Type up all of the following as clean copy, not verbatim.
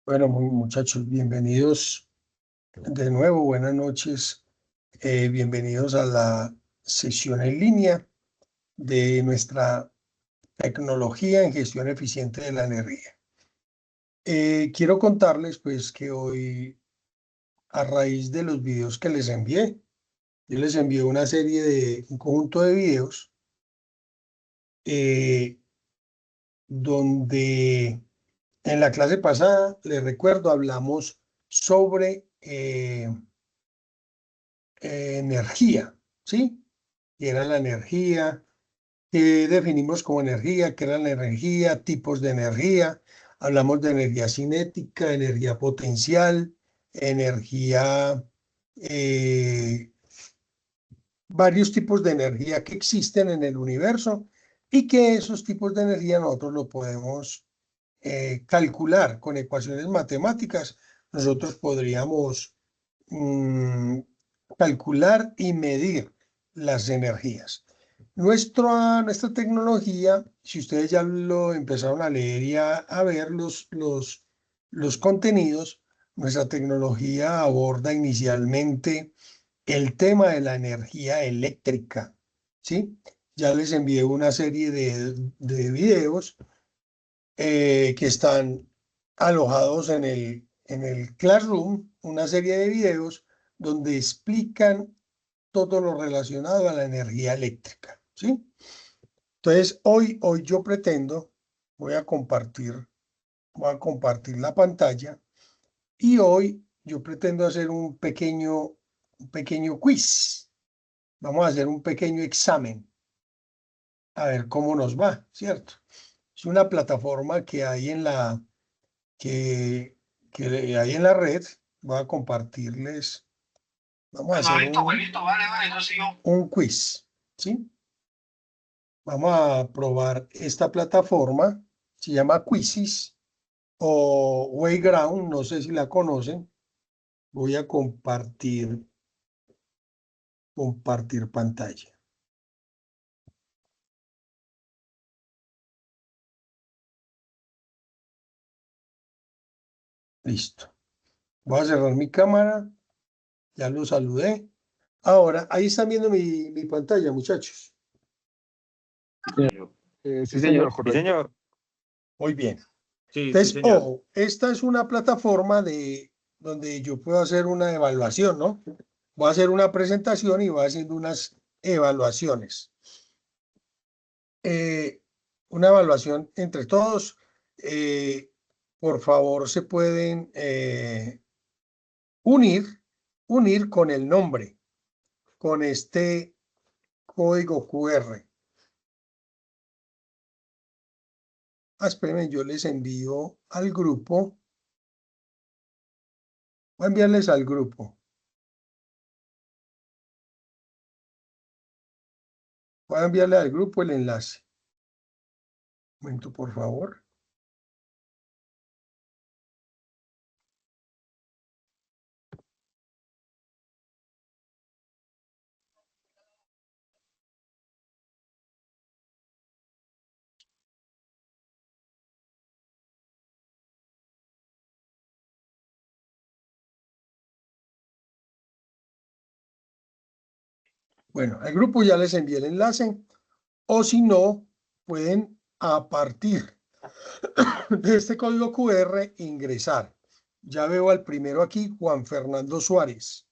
Bueno, muchachos, bienvenidos de nuevo, buenas noches, bienvenidos a la sesión en línea de nuestra tecnología en gestión eficiente de la energía. Quiero contarles pues que hoy, a raíz de los videos que les envié, yo les envié un conjunto de videos eh, donde en la clase pasada, les recuerdo, hablamos sobre energía, ¿sí? ¿Qué era la energía? ¿Qué definimos como energía? ¿Qué era la energía? Tipos de energía. Hablamos de energía cinética, energía potencial, energía, eh, varios tipos de energía que existen en el universo y que esos tipos de energía nosotros lo podemos calcular con ecuaciones matemáticas. Nosotros podríamos mm, calcular y medir las energías. Nuestra tecnología, si ustedes ya lo empezaron a leer y a ver los contenidos, nuestra tecnología aborda inicialmente el tema de la energía eléctrica, ¿sí? Ya les envié una serie de videos que están alojados en el Classroom, una serie de videos donde explican todo lo relacionado a la energía eléctrica, ¿sí? Entonces, hoy yo pretendo, voy a compartir, voy a compartir la pantalla y hoy yo pretendo hacer un pequeño quiz. Vamos a hacer un pequeño examen, a ver cómo nos va, ¿cierto? Es una plataforma que hay que, que hay en la red. Voy a compartirles. Vamos a Bueno, hacer listo, pues listo, vale, vale, yo sigo. un quiz, ¿sí? Vamos a probar esta plataforma. Se llama Quizzes o Wayground, no sé si la conocen. Voy a compartir pantalla. Listo. Voy a cerrar mi cámara. Ya lo saludé. Ahora, ahí están viendo mi pantalla, muchachos. Sí, señor, Sí, correcto. señor. Muy bien. Sí, sí, Entonces, señor. ojo, esta es una plataforma donde yo puedo hacer una evaluación, ¿no? Voy a hacer una presentación y voy haciendo unas evaluaciones. Eh, una evaluación entre todos. Eh, por favor, se pueden unir, unir con el nombre, con este código QR. Espérenme, yo les envío al grupo. Voy a enviarles al grupo. Voy a enviarle al grupo el enlace. Un momento, por favor. Bueno, al grupo ya les envié el enlace, o si no, pueden a partir de este código QR ingresar. Ya veo al primero aquí, Juan Fernando Suárez.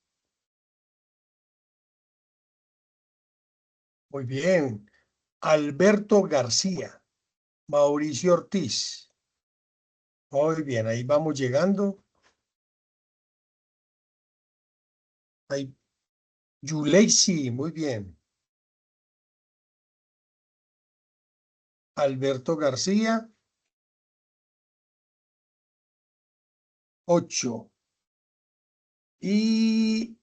Muy bien. Alberto García, Mauricio Ortiz. Muy bien, ahí vamos llegando. Ahí, Yuleisi, muy bien. Alberto García, 8. Y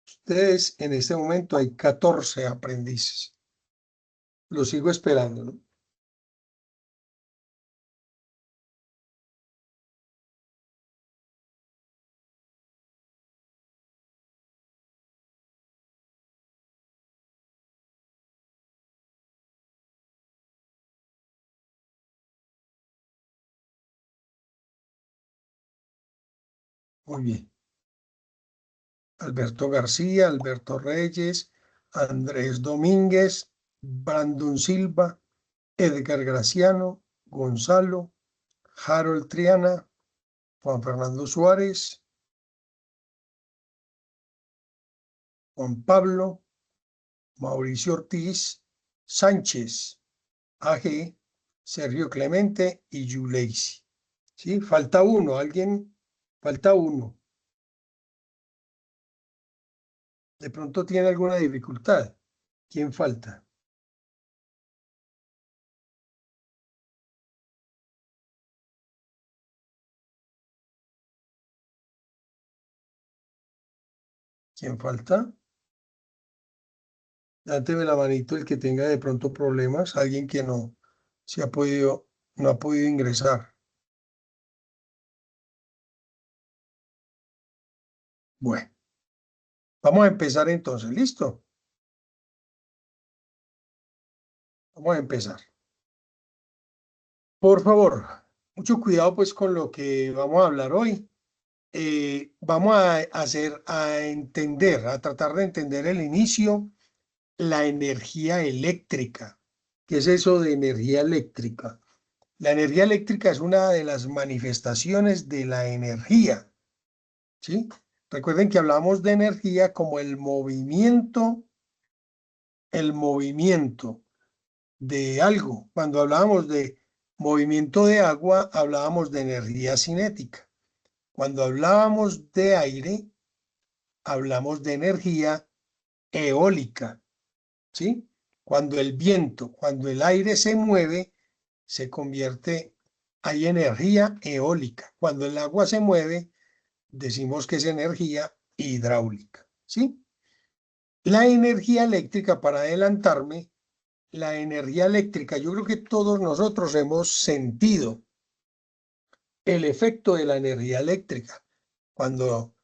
ustedes en este momento hay 14 aprendices. Los sigo esperando, ¿no? Muy bien. Alberto García, Alberto Reyes, Andrés Domínguez, Brandon Silva, Edgar Graciano, Gonzalo, Harold Triana, Juan Fernando Suárez, Juan Pablo, Mauricio Ortiz, Sánchez, AG, Sergio Clemente y Yuleisi. ¿Sí? Falta uno, alguien, falta uno. De pronto tiene alguna dificultad. ¿Quién falta? ¿Quién falta? Dánteme la manito el que tenga de pronto problemas, alguien que no se ha podido, no ha podido ingresar. Bueno, vamos a empezar entonces, ¿listo? Vamos a empezar. Por favor, mucho cuidado pues con lo que vamos a hablar hoy. Vamos a hacer, a entender, a tratar de entender el inicio, la energía eléctrica. ¿Qué es eso de energía eléctrica? La energía eléctrica es una de las manifestaciones de la energía, ¿sí? Recuerden que hablamos de energía como el movimiento de algo. Cuando hablábamos de movimiento de agua, hablábamos de energía cinética. Cuando hablábamos de aire, hablamos de energía eólica, ¿sí? Cuando el viento, cuando el aire se mueve, se convierte, hay energía eólica. Cuando el agua se mueve, decimos que es energía hidráulica, ¿sí? La energía eléctrica, para adelantarme, la energía eléctrica, yo creo que todos nosotros hemos sentido el efecto de la energía eléctrica. Cuando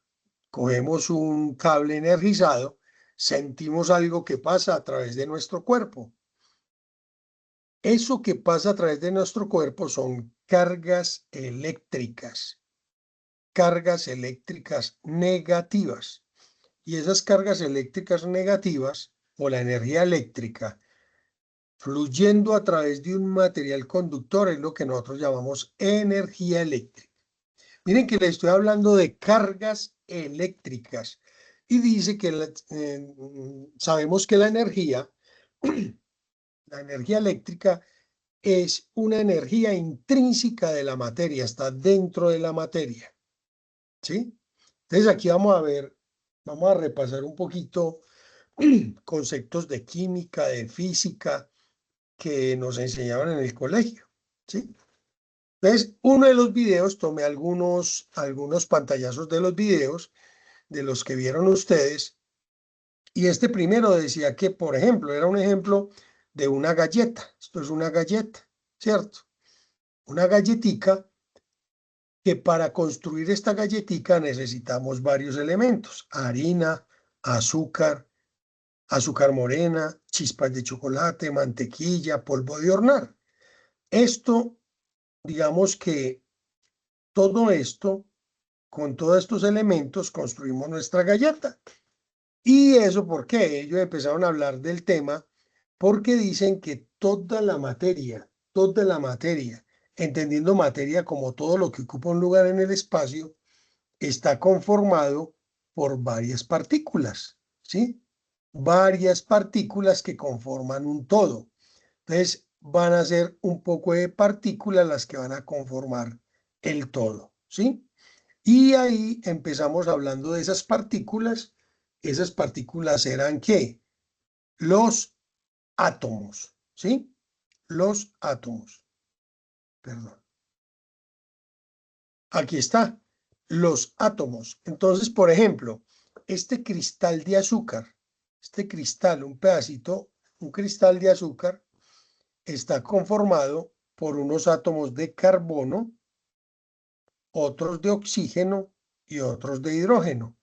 cogemos un cable energizado, sentimos algo que pasa a través de nuestro cuerpo. Eso que pasa a través de nuestro cuerpo son cargas eléctricas negativas. Y esas cargas eléctricas negativas, o la energía eléctrica, fluyendo a través de un material conductor, es lo que nosotros llamamos energía eléctrica. Miren que le estoy hablando de cargas eléctricas y dice que sabemos que la energía eléctrica es una energía intrínseca de la materia, está dentro de la materia, ¿sí? Entonces aquí vamos a ver, vamos a repasar un poquito conceptos de química, de física que nos enseñaban en el colegio, ¿sí? Entonces, uno de los videos, tomé algunos pantallazos de los videos de los que vieron ustedes, y este primero decía que, por ejemplo, era un ejemplo de una galleta. Esto es una galleta, ¿cierto? Una galletica que para construir esta galletica necesitamos varios elementos: harina, azúcar, azúcar morena, chispas de chocolate, mantequilla, polvo de hornear. Esto, digamos que todo esto, con todos estos elementos, construimos nuestra galleta. ¿Y eso por qué? Ellos empezaron a hablar del tema porque dicen que toda la materia, entendiendo materia como todo lo que ocupa un lugar en el espacio, está conformado por varias partículas, ¿sí? Varias partículas que conforman un todo. Entonces, van a ser un poco de partículas las que van a conformar el todo, ¿sí? Y ahí empezamos hablando de esas partículas. Esas partículas eran ¿qué? Los átomos, ¿sí? Los átomos, perdón. Aquí está, los átomos. Entonces, por ejemplo, este cristal de azúcar, este cristal, un cristal de azúcar, está conformado por unos átomos de carbono, otros de oxígeno y otros de hidrógeno.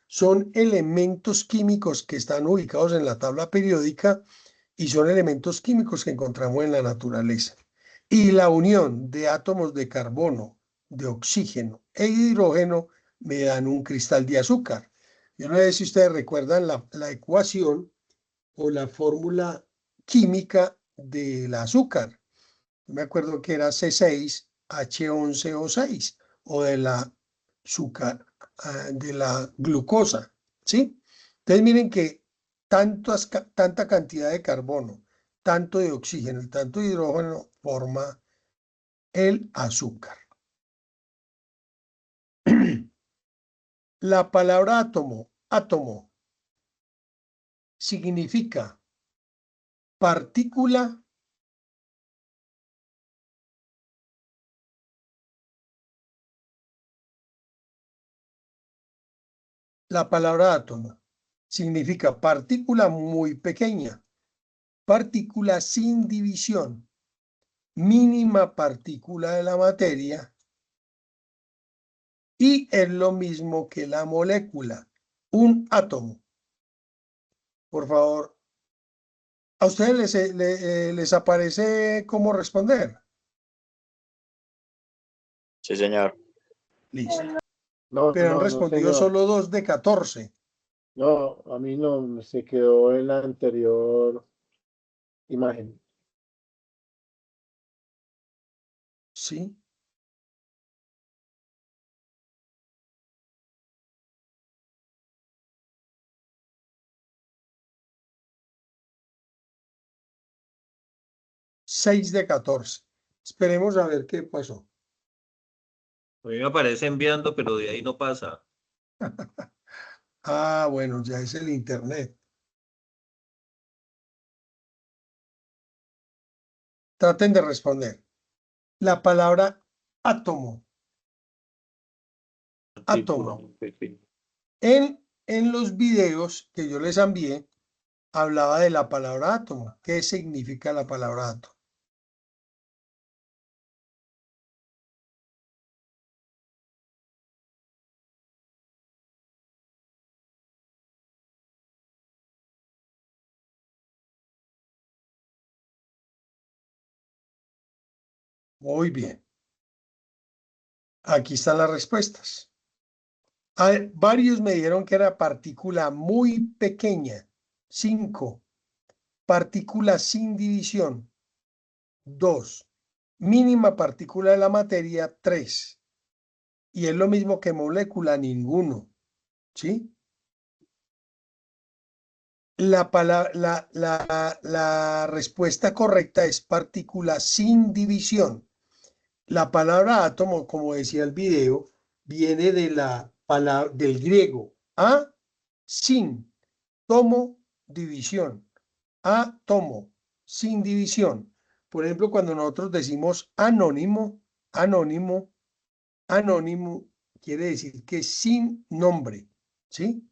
Son elementos químicos que están ubicados en la tabla periódica y son elementos químicos que encontramos en la naturaleza. Y la unión de átomos de carbono, de oxígeno e hidrógeno me dan un cristal de azúcar. Yo no sé si ustedes recuerdan la ecuación o la fórmula química del azúcar. Me acuerdo que era C6H11O6 o de la azúcar, de la glucosa, ¿sí? Entonces miren que tanta cantidad de carbono, tanto de oxígeno y tanto de hidrógeno forma el azúcar. La palabra átomo, significa partícula La palabra átomo significa partícula muy pequeña, partícula sin división, mínima partícula de la materia y es lo mismo que la molécula, un átomo. Por favor, ¿a ustedes les aparece cómo responder? Sí, señor. Listo. No, Pero han no, no, respondido señor. solo 2 de 14. No, a mí no, se quedó en la anterior imagen. ¿Sí? Seis de 14. Esperemos a ver qué pasó. A mí me aparece enviando, pero de ahí no pasa. Ah, bueno, ya es el internet. Traten de responder. La palabra átomo. Partícula Átomo. muy pequeña. En los videos que yo les envié, hablaba de la palabra átomo. ¿Qué significa la palabra átomo? Muy bien. Aquí están las respuestas. Varios me dijeron que era partícula muy pequeña. 5. Partícula sin división. 2. Mínima partícula de la materia. 3. Y es lo mismo que molécula. Ninguno. ¿Sí? La respuesta correcta es partícula sin división. La palabra átomo, como decía el video, viene de del griego a sin, tomo, división. Átomo, sin división. Por ejemplo, cuando nosotros decimos anónimo, anónimo, anónimo, quiere decir que sin nombre. ¿Sí?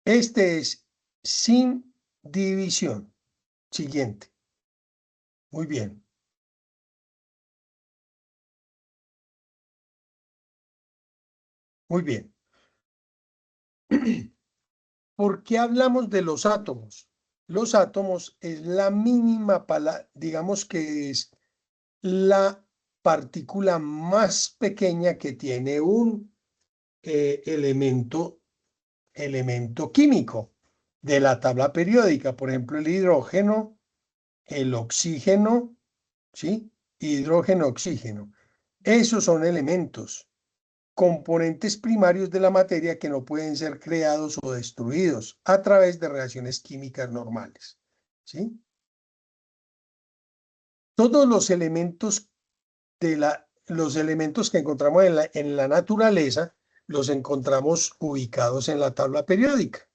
Este es sin división. Siguiente. Muy bien. Muy bien. ¿Por qué hablamos de los átomos? Los átomos es la mínima, digamos que es la partícula más pequeña que tiene un elemento químico de la tabla periódica. Por ejemplo, el hidrógeno, el oxígeno, ¿sí? Hidrógeno, oxígeno. Esos son elementos, componentes primarios de la materia que no pueden ser creados o destruidos a través de reacciones químicas normales. ¿Sí? Todos los elementos los elementos que encontramos en la naturaleza los encontramos ubicados en la tabla periódica.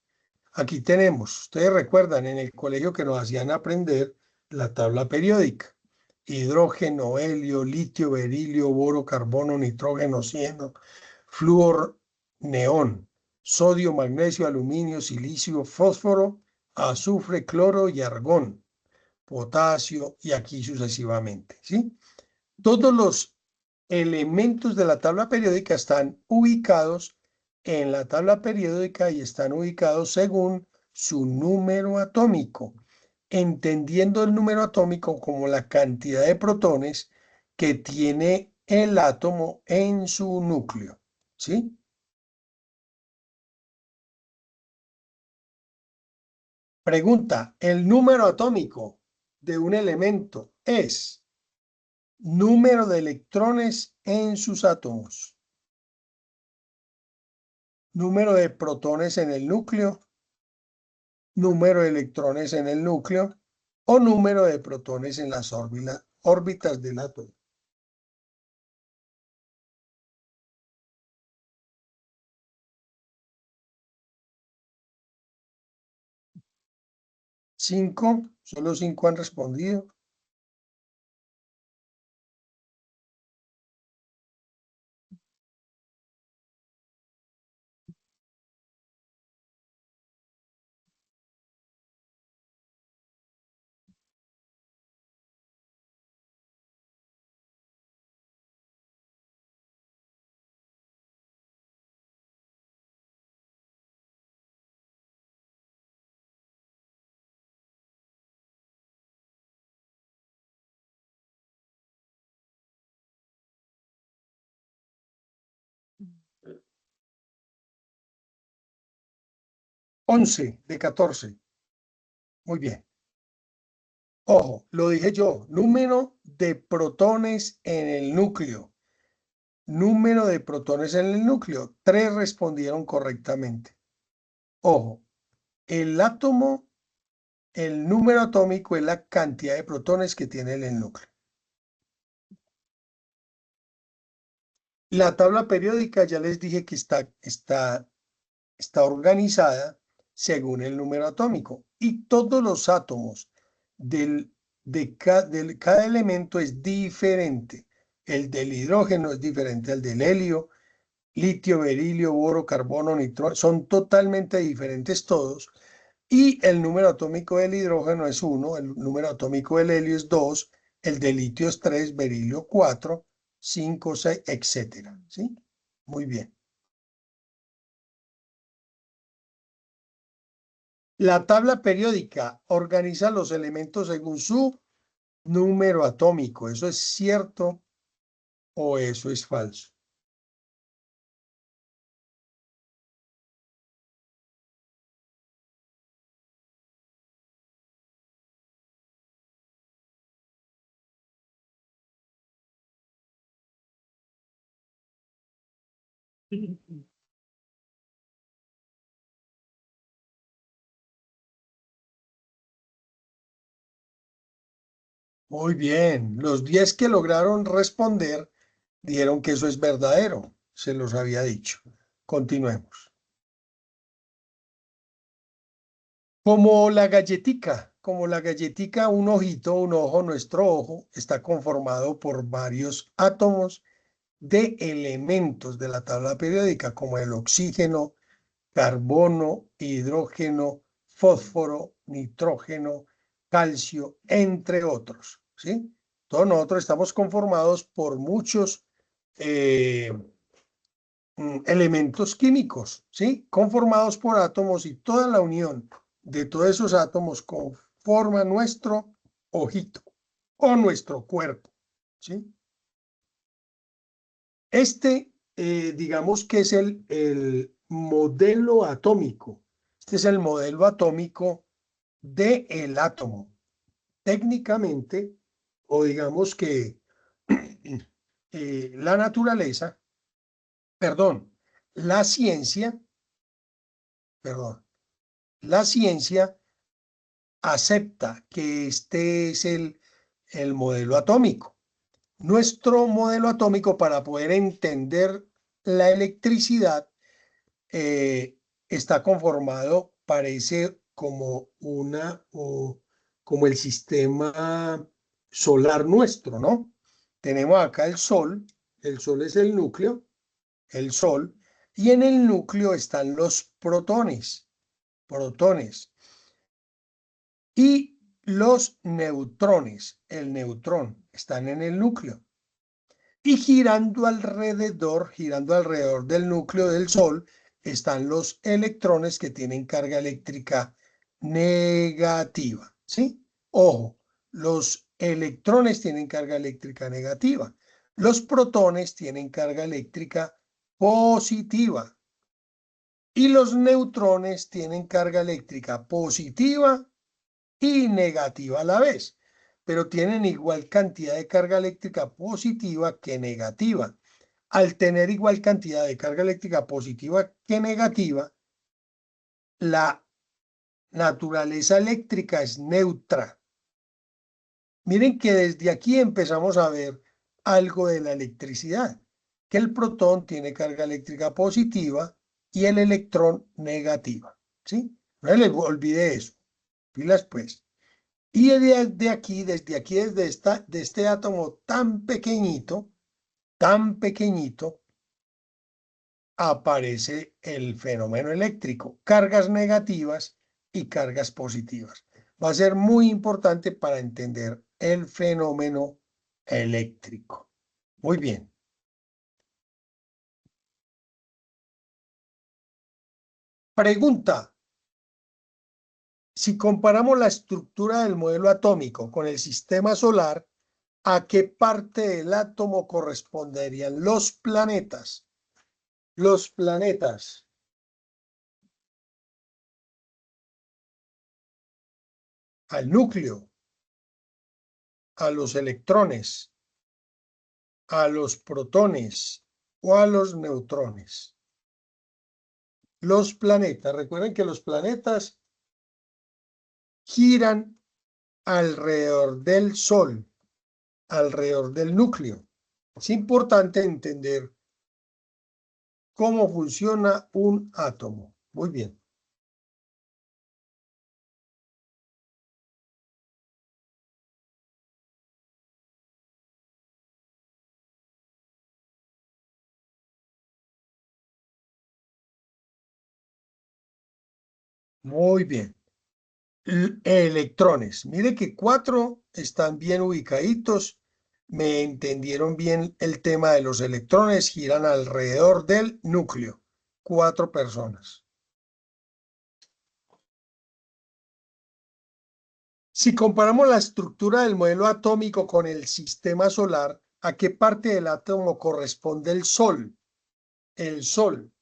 Aquí tenemos, ustedes recuerdan en el colegio que nos hacían aprender la tabla periódica. Hidrógeno, helio, litio, berilio, boro, carbono, nitrógeno, oxígeno, flúor, neón, sodio, magnesio, aluminio, silicio, fósforo, azufre, cloro y argón, potasio y aquí sucesivamente, ¿sí? Todos los elementos de la tabla periódica están ubicados en la tabla periódica y están ubicados según su número atómico, entendiendo el número atómico como la cantidad de protones que tiene el átomo en su núcleo, ¿sí? Pregunta, ¿el número atómico de un elemento es número de electrones en sus átomos, número de protones en el núcleo, número de electrones en el núcleo o número de protones en las órbitas del átomo? ¿Cinco? Solo 5 han respondido. Eh, 11 de 14. Muy bien. Ojo, lo dije yo, número de protones en el núcleo. Número de protones en el núcleo. 3 respondieron correctamente. Ojo, el átomo, el número atómico es la cantidad de protones que tiene en el núcleo. La tabla periódica ya les dije que está organizada según el número atómico y todos los átomos de cada elemento es diferente. El del hidrógeno es diferente al del helio, litio, berilio, boro, carbono, nitrógeno, son totalmente diferentes todos. Y el número atómico del hidrógeno es 1, el número atómico del helio es 2, el del litio es 3, berilio 4, 5, 6, etcétera. ¿Sí? Muy bien. La tabla periódica organiza los elementos según su número atómico. ¿Eso es cierto o eso es falso? Muy bien. Los 10 que lograron responder dijeron que eso es verdadero. Se los había dicho. Continuemos. Como la galletica, un ojito, un ojo, nuestro ojo, está conformado por varios átomos de elementos de la tabla periódica, como el oxígeno, carbono, hidrógeno, fósforo, nitrógeno, calcio, entre otros, ¿sí? Todos nosotros estamos conformados por muchos eh, elementos químicos, ¿sí? Conformados por átomos y toda la unión de todos esos átomos conforma nuestro ojito o nuestro cuerpo, ¿sí? Digamos que es el modelo atómico. Este es el modelo atómico del átomo. Técnicamente, o digamos que la naturaleza, perdón, la ciencia, perdón, la ciencia acepta que este es el modelo atómico. Nuestro modelo atómico, para poder entender la electricidad, está conformado, parece como como el sistema solar nuestro, ¿no? Tenemos acá el Sol es el núcleo, el Sol, y en el núcleo están los protones, y los neutrones, el neutrón, están en el núcleo. Y girando alrededor del núcleo del Sol, están los electrones que tienen carga eléctrica negativa, ¿sí? Ojo, los electrones tienen carga eléctrica negativa. Los protones tienen carga eléctrica positiva. Y los neutrones tienen carga eléctrica positiva y negativa a la vez, pero tienen igual cantidad de carga eléctrica positiva que negativa. Al tener igual cantidad de carga eléctrica positiva que negativa, la naturaleza eléctrica es neutra. Miren que desde aquí empezamos a ver algo de la electricidad, que el protón tiene carga eléctrica positiva y el electrón negativa, ¿sí? No se les olvide eso, pilas pues. Y desde aquí, de este átomo tan pequeñito, aparece el fenómeno eléctrico, cargas negativas y cargas positivas. Va a ser muy importante para entender el fenómeno eléctrico. Muy bien. Pregunta. Si comparamos la estructura del modelo atómico con el sistema solar, ¿a qué parte del átomo corresponderían los planetas? Los planetas. Al núcleo, a los electrones, a los protones o a los neutrones. Los planetas, recuerden que los planetas giran alrededor del Sol, alrededor del núcleo. Es importante entender cómo funciona un átomo. Muy bien. Muy bien. Electrones. Mire que 4 están bien ubicaditos. Me entendieron bien el tema de los electrones. Giran alrededor del núcleo. 4 personas. Si comparamos la estructura del modelo atómico con el sistema solar, ¿a qué parte del átomo corresponde el Sol? El Sol.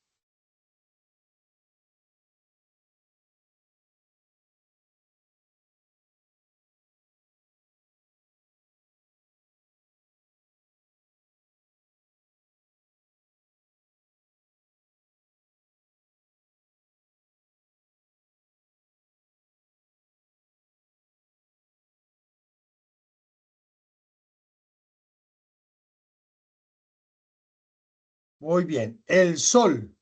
Muy bien. El Sol.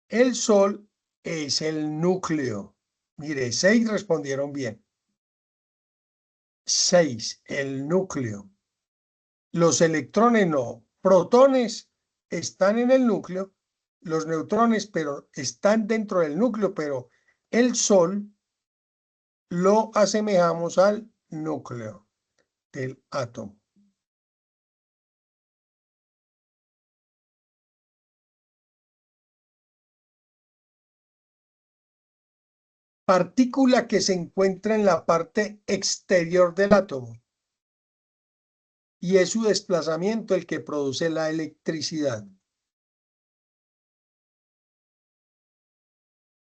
El Sol es el núcleo. Mire, 6 respondieron bien. 6, el núcleo. Los electrones no. Protones están en el núcleo, los neutrones pero están dentro del núcleo, pero el Sol lo asemejamos al núcleo del átomo. Partícula que se encuentra en la parte exterior del átomo y es su desplazamiento el que produce la electricidad,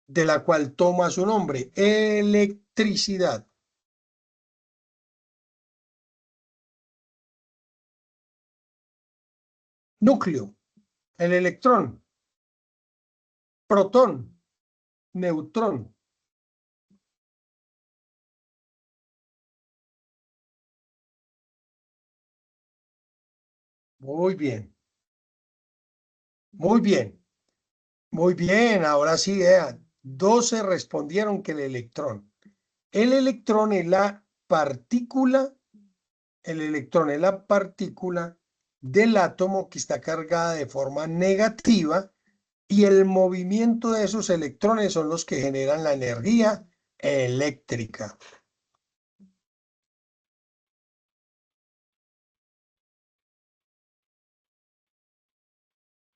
de la cual toma su nombre, electricidad. Núcleo, el electrón, protón, neutrón. Muy bien, muy bien, muy bien. Ahora sí, vean, 12 respondieron que el electrón. El electrón es la partícula, el electrón es la partícula del átomo que está cargada de forma negativa y el movimiento de esos electrones son los que generan la energía eléctrica.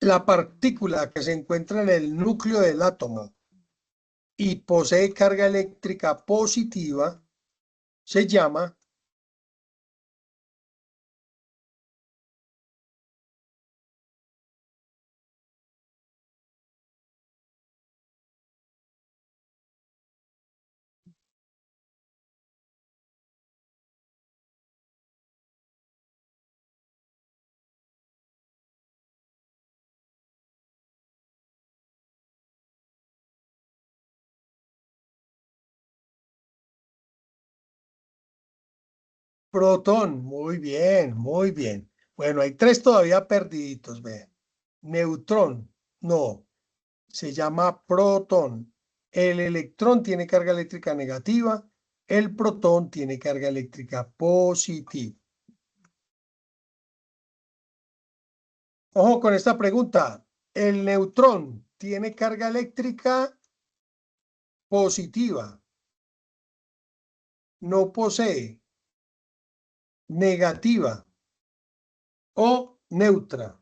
La partícula que se encuentra en el núcleo del átomo y posee carga eléctrica positiva se llama Protón, muy bien, muy bien. Bueno, hay tres todavía perdiditos, ve. Neutrón, no, se llama protón. El electrón tiene carga eléctrica negativa, el protón tiene carga eléctrica positiva. Ojo con esta pregunta. El neutrón tiene carga eléctrica positiva, no posee negativa o neutra.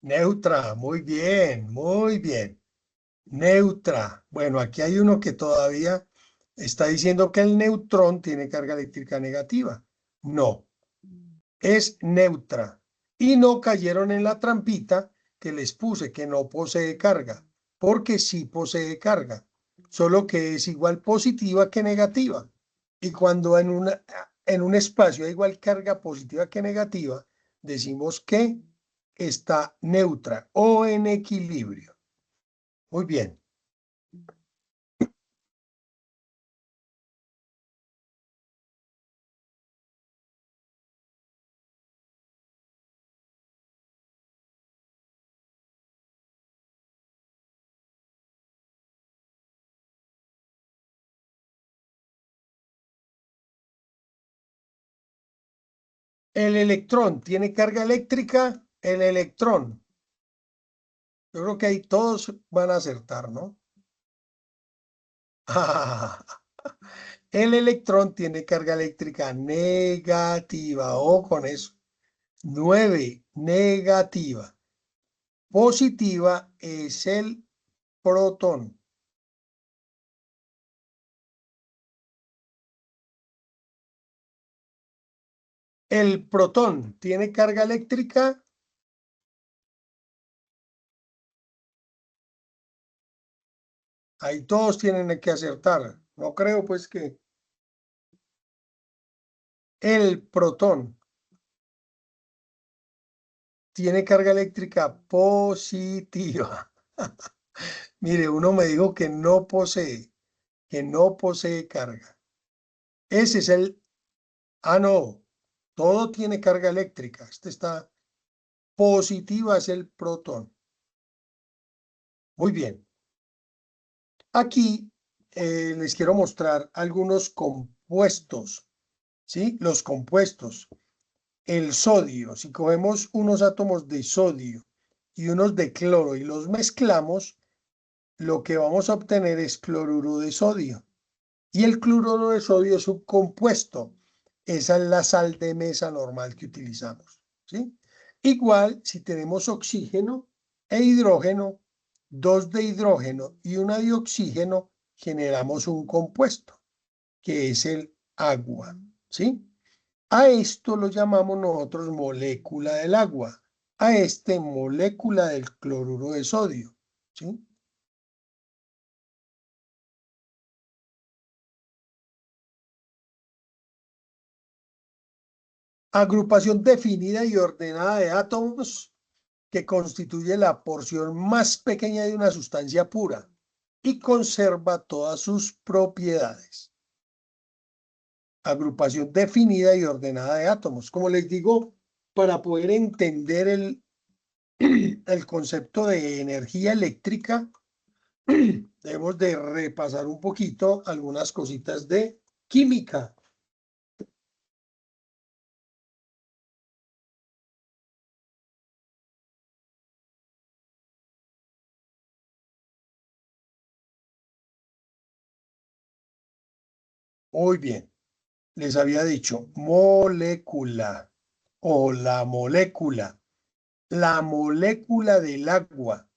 Neutra, muy bien, muy bien. Neutra. Bueno, aquí hay uno que todavía está diciendo que el neutrón tiene carga eléctrica negativa. No, es neutra. Y no cayeron en la trampita que les puse, que no posee carga, porque sí posee carga, solo que es igual positiva que negativa. Y cuando en un espacio hay igual carga positiva que negativa, decimos que está neutra o en equilibrio. Muy bien. El electrón tiene carga eléctrica. El electrón. Yo creo que ahí todos van a acertar, ¿no? El electrón tiene carga eléctrica negativa. Ojo con eso. 9, negativa. Positiva es el protón. El protón tiene carga eléctrica. Ahí todos tienen que acertar. No creo pues que el protón tiene carga eléctrica positiva. Mire, uno me dijo que no posee carga. Ese es el, no, todo tiene carga eléctrica. Este está positiva, es el protón. Muy bien. Aquí les quiero mostrar algunos compuestos, ¿sí? Los compuestos. El sodio, si cogemos unos átomos de sodio y unos de cloro y los mezclamos, lo que vamos a obtener es cloruro de sodio. Y el cloruro de sodio es un compuesto. Esa es la sal de mesa normal que utilizamos, ¿sí? Igual, si tenemos oxígeno e hidrógeno, dos de hidrógeno y una de oxígeno, generamos un compuesto, que es el agua, ¿sí? A esto lo llamamos nosotros molécula del agua, a este molécula del cloruro de sodio, ¿sí? Agrupación definida y ordenada de átomos que constituye la porción más pequeña de una sustancia pura y conserva todas sus propiedades. Agrupación definida y ordenada de átomos. Como les digo, para poder entender el concepto de energía eléctrica, debemos de repasar un poquito algunas cositas de química. Muy bien, les había dicho molécula o la molécula. La molécula del agua,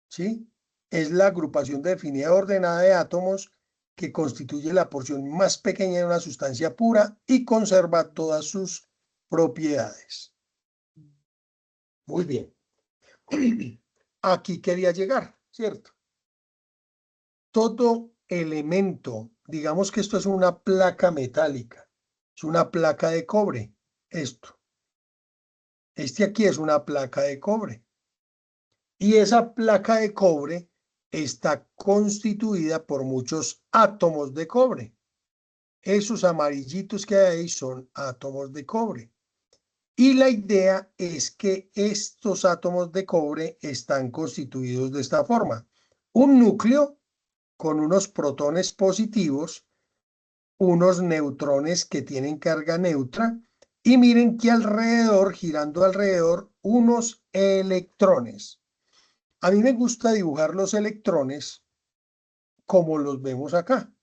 ¿sí? Es la agrupación definida y ordenada de átomos que constituye la porción más pequeña de una sustancia pura y conserva todas sus propiedades. Muy bien. Aquí quería llegar, ¿cierto? Todo elemento, digamos que esto es una placa metálica, Es una placa de cobre, esto. Este aquí es una placa de cobre. Y esa placa de cobre está constituida por muchos átomos de cobre. Esos amarillitos que hay ahí son átomos de cobre. Y la idea es que estos átomos de cobre están constituidos de esta forma. Un núcleo con unos protones positivos, unos neutrones que tienen carga neutra, y miren que alrededor, girando alrededor, unos electrones. A mí me gusta dibujar los electrones como los vemos acá.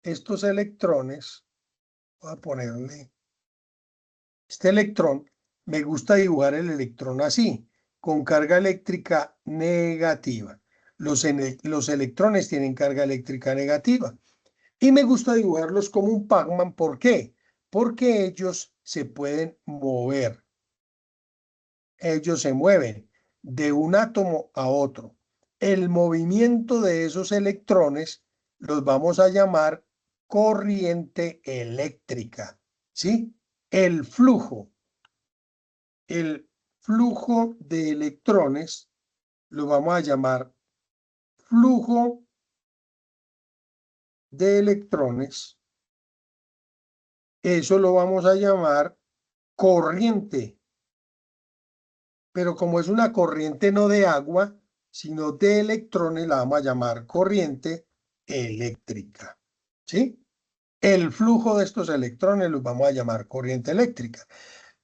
Estos electrones, voy a ponerle este electrón, me gusta dibujar el electrón así, con carga eléctrica negativa. Los electrones tienen carga eléctrica negativa. Y me gusta dibujarlos como un Pac-Man. ¿Por qué? Porque ellos se pueden mover. Ellos se mueven de un átomo a otro. El movimiento de esos electrones los vamos a llamar corriente eléctrica, ¿sí? El flujo de electrones lo vamos a llamar flujo de electrones. Eso lo vamos a llamar corriente. Pero como es una corriente no de agua, sino de electrones, la vamos a llamar corriente eléctrica. ¿Sí? El flujo de estos electrones los vamos a llamar corriente eléctrica.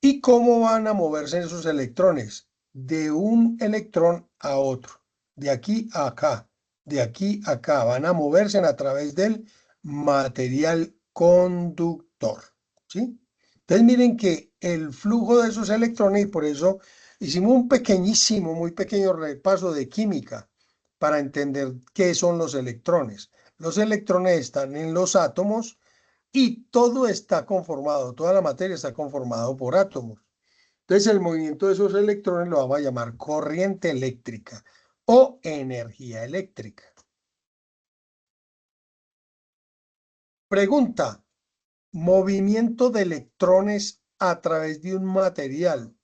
¿Y cómo van a moverse esos electrones? De un electrón a otro, de aquí a acá, de aquí a acá. Van a moverse a través del material conductor. ¿Sí? Entonces miren que el flujo de esos electrones, y por eso hicimos un pequeñísimo, muy pequeño repaso de química para entender qué son los electrones. Los electrones están en los átomos y todo está conformado, toda la materia está conformado por átomos. Entonces el movimiento de esos electrones lo vamos a llamar corriente eléctrica o energía eléctrica. Pregunta: movimiento de electrones a través de un material.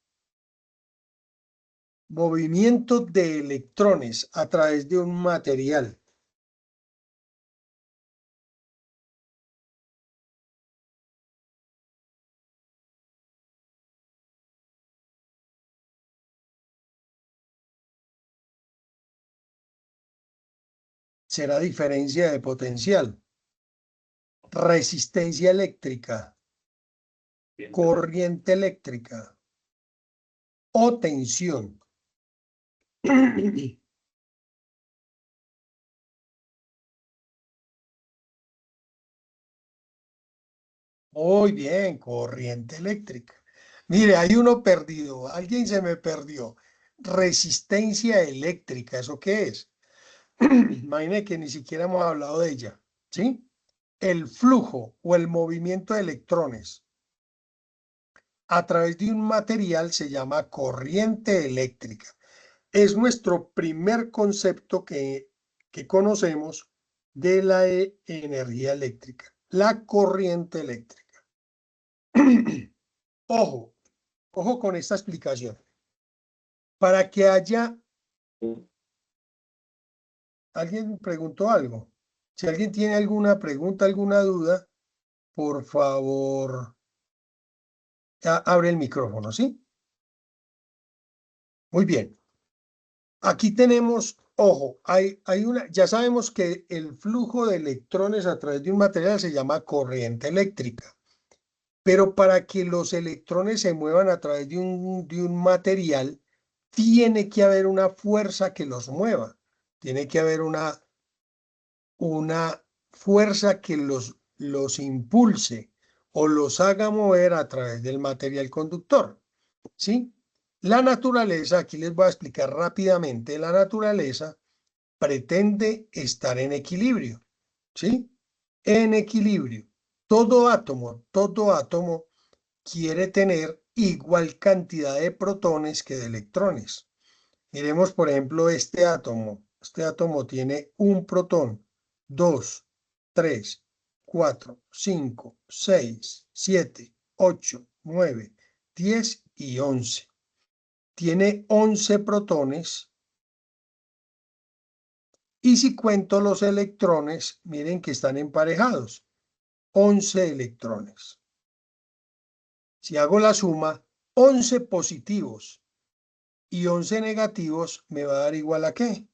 Movimiento de electrones a través de un material. Será diferencia de potencial, resistencia eléctrica, corriente eléctrica o tensión. Muy bien, corriente eléctrica. Mire, hay uno perdido, alguien se me perdió. Resistencia eléctrica, ¿eso qué es? Imagine que ni siquiera hemos hablado de ella, ¿sí? El flujo o el movimiento de electrones a través de un material se llama corriente eléctrica. Es nuestro primer concepto que conocemos de la energía eléctrica, la corriente eléctrica. Ojo, ojo con esta explicación. Para que haya... ¿Alguien preguntó algo? Si alguien tiene alguna pregunta, alguna duda, por favor, abre el micrófono, ¿sí? Muy bien. Aquí tenemos, ojo, ya sabemos que el flujo de electrones a través de un material se llama corriente eléctrica. Pero para que los electrones se muevan a través de un material, tiene que haber una fuerza que los mueva. Tiene que haber una fuerza que los impulse o los haga mover a través del material conductor. ¿Sí? La naturaleza, aquí les voy a explicar rápidamente, la naturaleza pretende estar en equilibrio. ¿Sí? En equilibrio. Todo átomo quiere tener igual cantidad de protones que de electrones. Miremos, por ejemplo, este átomo. Este átomo tiene un protón, 2, 3, 4, 5, 6, 7, 8, 9, 10 y 11. Tiene 11 protones. Y si cuento los electrones, miren que están emparejados. 11 electrones. Si hago la suma, 11 positivos y 11 negativos me va a dar igual a ¿qué?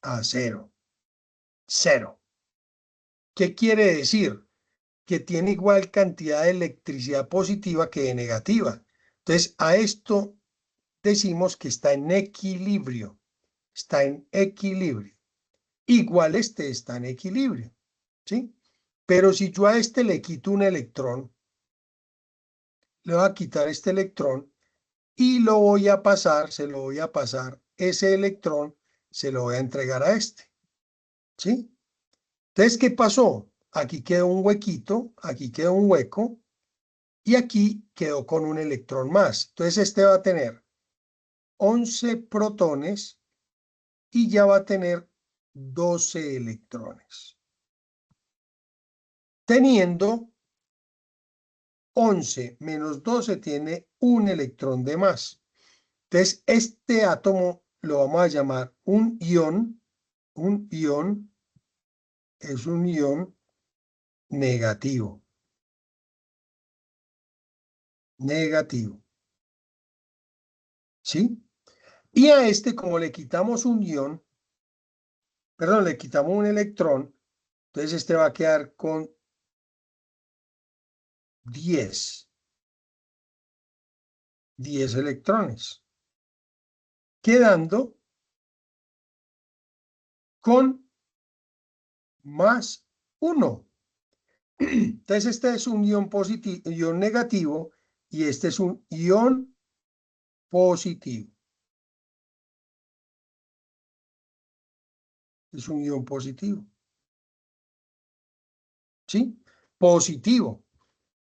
A 0. 0. ¿Qué quiere decir? Que tiene igual cantidad de electricidad positiva que de negativa. Entonces, a esto decimos que está en equilibrio. Está en equilibrio. Igual este está en equilibrio. ¿Sí? Pero si yo a este le quito un electrón, le voy a quitar este electrón y lo voy a pasar, se lo voy a pasar, ese electrón se lo voy a entregar a este. ¿Sí? Entonces, ¿qué pasó? Aquí quedó un huequito, aquí quedó un hueco y aquí quedó con un electrón más. Entonces, este va a tener 11 protones y ya va a tener 12 electrones. Teniendo 11 menos 12 tiene un electrón de más. Entonces, este átomo lo vamos a llamar un ion. Un ion es un ion negativo. Negativo. ¿Sí? Y a este, como le quitamos un ion, perdón, le quitamos un electrón, entonces este va a quedar con 10 electrones, quedando con más 1. Entonces este es un ion positivo, ion negativo, y este es un ion positivo. Es un ion positivo. ¿Sí? Positivo.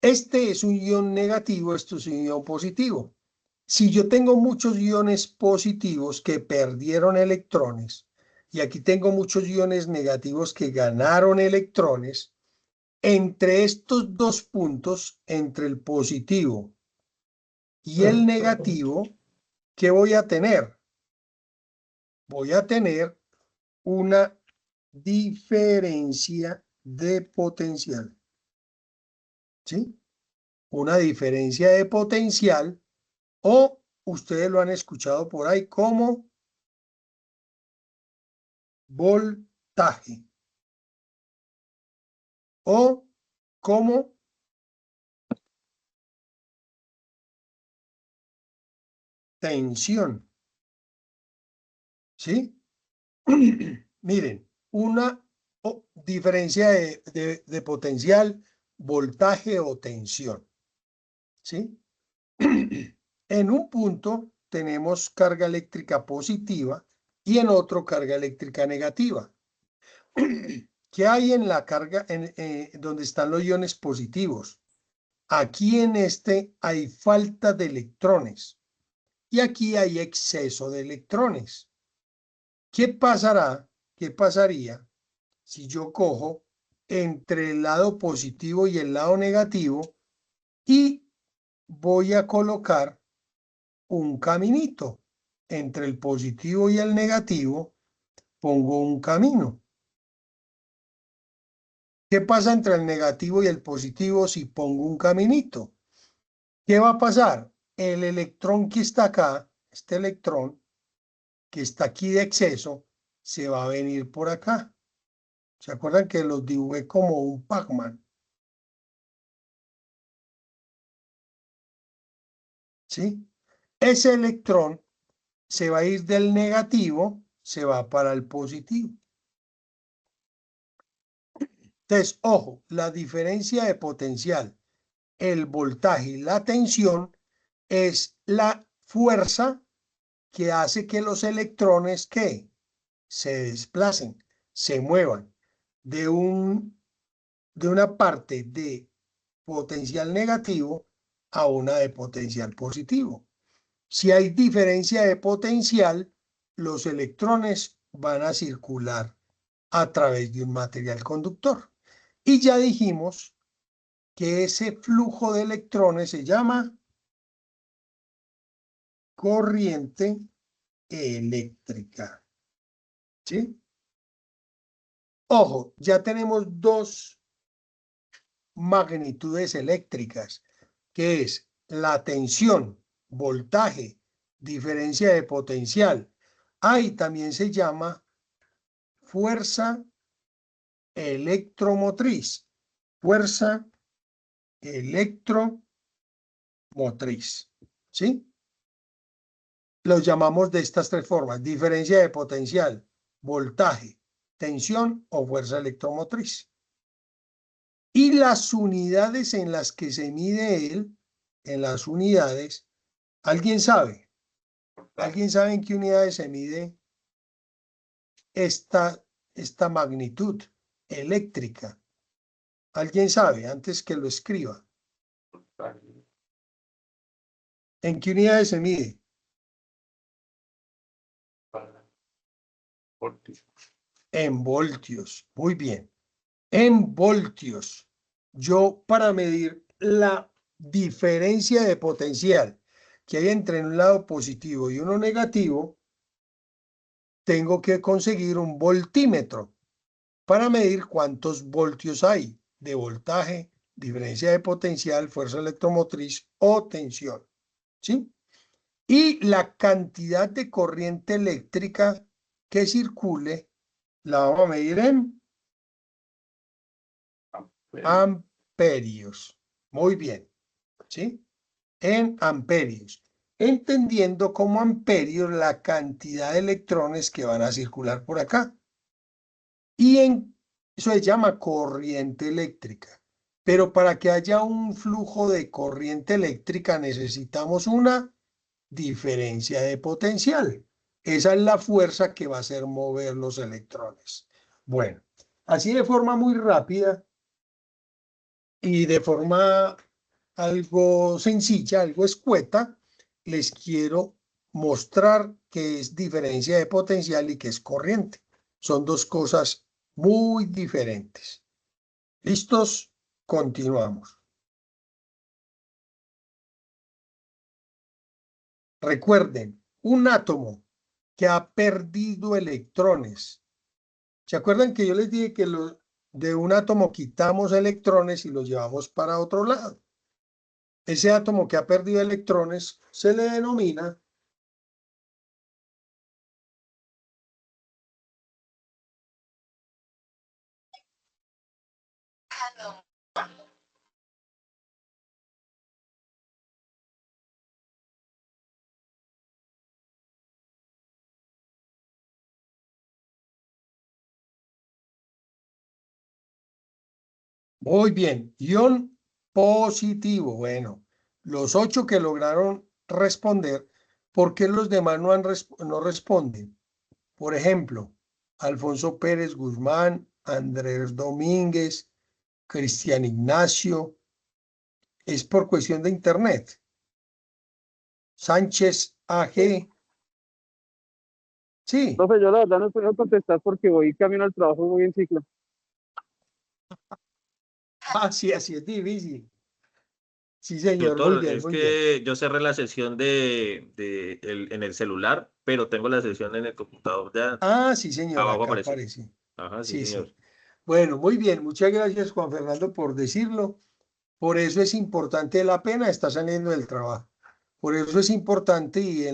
Este es un ion negativo, esto es un ion positivo. Si yo tengo muchos iones positivos que perdieron electrones, y aquí tengo muchos iones negativos que ganaron electrones, entre estos dos puntos, entre el positivo y el negativo, ¿qué voy a tener? Voy a tener una diferencia de potencial. ¿Sí? Una diferencia de potencial, o ustedes lo han escuchado por ahí como voltaje o como tensión. ¿Sí? Miren, una diferencia de potencial, voltaje o tensión. ¿Sí? En un punto tenemos carga eléctrica positiva y en otro carga eléctrica negativa. ¿Qué hay en la carga donde están los iones positivos? Aquí en este hay falta de electrones y aquí hay exceso de electrones. ¿Qué pasará? ¿Qué pasaría si yo cojo entre el lado positivo y el lado negativo y voy a colocar un caminito? Entre el positivo y el negativo pongo un camino. ¿Qué pasa entre el negativo y el positivo si pongo un caminito? ¿Qué va a pasar? El electrón que está acá, este electrón que está aquí de exceso, se va a venir por acá. ¿Se acuerdan que los dibujé como un Pac-Man? ¿Sí? Ese electrón se va a ir del negativo, se va para el positivo. Entonces, ojo, la diferencia de potencial, el voltaje y la tensión es la fuerza que hace que los electrones que se desplacen, se muevan de una parte de potencial negativo a una de potencial positivo. Si hay diferencia de potencial, los electrones van a circular a través de un material conductor. Y ya dijimos que ese flujo de electrones se llama corriente eléctrica. ¿Sí? Ojo, ya tenemos dos magnitudes eléctricas, que es la tensión, voltaje, diferencia de potencial. Ahí también se llama fuerza electromotriz. Fuerza electromotriz. ¿Sí? Los llamamos de estas tres formas: diferencia de potencial, voltaje, tensión o fuerza electromotriz. Y las unidades en las que se mide él, en las unidades, ¿alguien sabe? ¿Alguien sabe en qué unidades se mide esta magnitud eléctrica? ¿Alguien sabe? Antes que lo escriba. ¿En qué unidades se mide? En voltios. Muy bien. En voltios. Yo, para medir la diferencia de potencial que hay entre un lado positivo y uno negativo, tengo que conseguir un voltímetro para medir cuántos voltios hay de voltaje, diferencia de potencial, fuerza electromotriz o tensión. ¿Sí? Y la cantidad de corriente eléctrica que circule la vamos a medir en amperios. Muy bien. ¿Sí? En amperios. Entendiendo como amperios la cantidad de electrones que van a circular por acá. Y eso se llama corriente eléctrica. Pero para que haya un flujo de corriente eléctrica necesitamos una diferencia de potencial. Esa es la fuerza que va a hacer mover los electrones. Bueno, así de forma muy rápida y de forma algo sencilla, algo escueta, les quiero mostrar qué es diferencia de potencial y qué es corriente. Son dos cosas muy diferentes. ¿Listos? Continuamos. Recuerden, un átomo que ha perdido electrones. ¿Se acuerdan que yo les dije que de un átomo quitamos electrones y los llevamos para otro lado? Ese átomo que ha perdido electrones se le denomina muy bien, ion positivo. Bueno, los 8 que lograron responder, ¿por qué los demás no responden? Por ejemplo, Alfonso Pérez Guzmán, Andrés Domínguez, Cristian Ignacio. Es por cuestión de internet. Sánchez AG. Sí. Profe, yo la verdad no puedo contestar porque voy camino al trabajo, voy en ciclo. Sí, así es difícil. Sí, señor, muy Tutor, bien, es muy bien. que yo cerré la sesión en el celular, pero tengo la sesión en el computador ya. Sí, señor, Abajo acá aparece. aparece. Ajá, sí, Sí, señor. sí. Bueno, muy bien. Muchas gracias, Juan Fernando, por decirlo. Por eso es importante la pena, está saliendo del trabajo. Por eso es importante y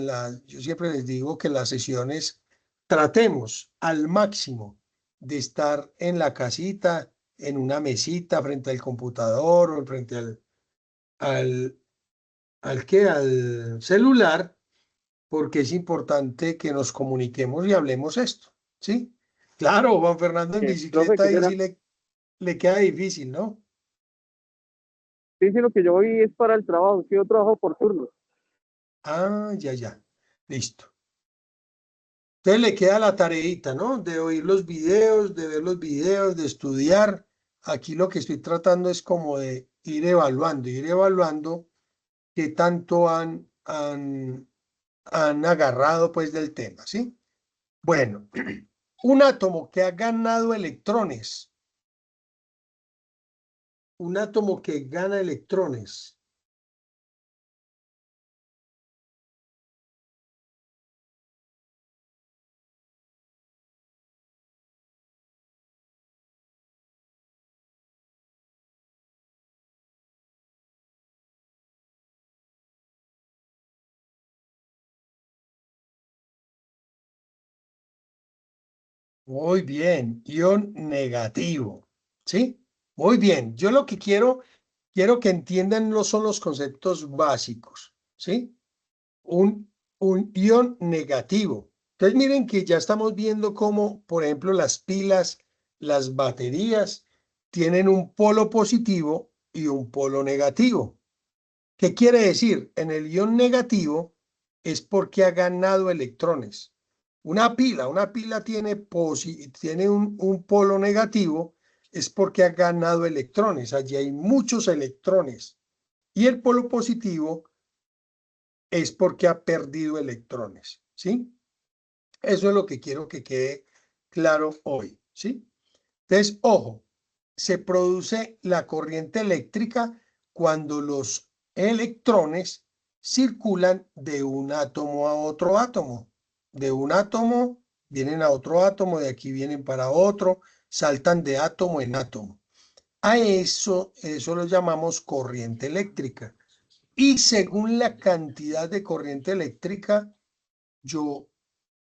yo siempre les digo que en las sesiones tratemos al máximo de estar en la casita, en una mesita, frente al computador o frente al, al celular, porque es importante que nos comuniquemos y hablemos esto, ¿sí? Claro, Juan Fernando en Profe, bicicleta ¿qué ahí será? sí le queda difícil, ¿no? Sí, sí, lo que yo voy es para el trabajo, sí, yo trabajo por turnos. Ya, ya. Listo. Entonces le queda la tareita, ¿no? De oír los videos, de ver los videos, de estudiar. Aquí lo que estoy tratando es como de ir evaluando qué tanto han agarrado pues del tema, ¿sí? Bueno, un átomo que ha ganado electrones un átomo que gana electrones. Muy bien, ion negativo, ¿sí? Muy bien, yo lo que quiero que entiendan no son los conceptos básicos, ¿sí? Un ion negativo. Entonces miren que ya estamos viendo cómo, por ejemplo, las pilas, las baterías, tienen un polo positivo y un polo negativo. ¿Qué quiere decir? En el ion negativo es porque ha ganado electrones. Una pila tiene un polo negativo, es porque ha ganado electrones. Allí hay muchos electrones. Y el polo positivo es porque ha perdido electrones, ¿sí? Eso es lo que quiero que quede claro hoy, ¿sí? Entonces, ojo, se produce la corriente eléctrica cuando los electrones circulan de un átomo a otro átomo. De un átomo vienen a otro átomo, de aquí vienen para otro, saltan de átomo en átomo. A eso lo llamamos corriente eléctrica. Y según la cantidad de corriente eléctrica, yo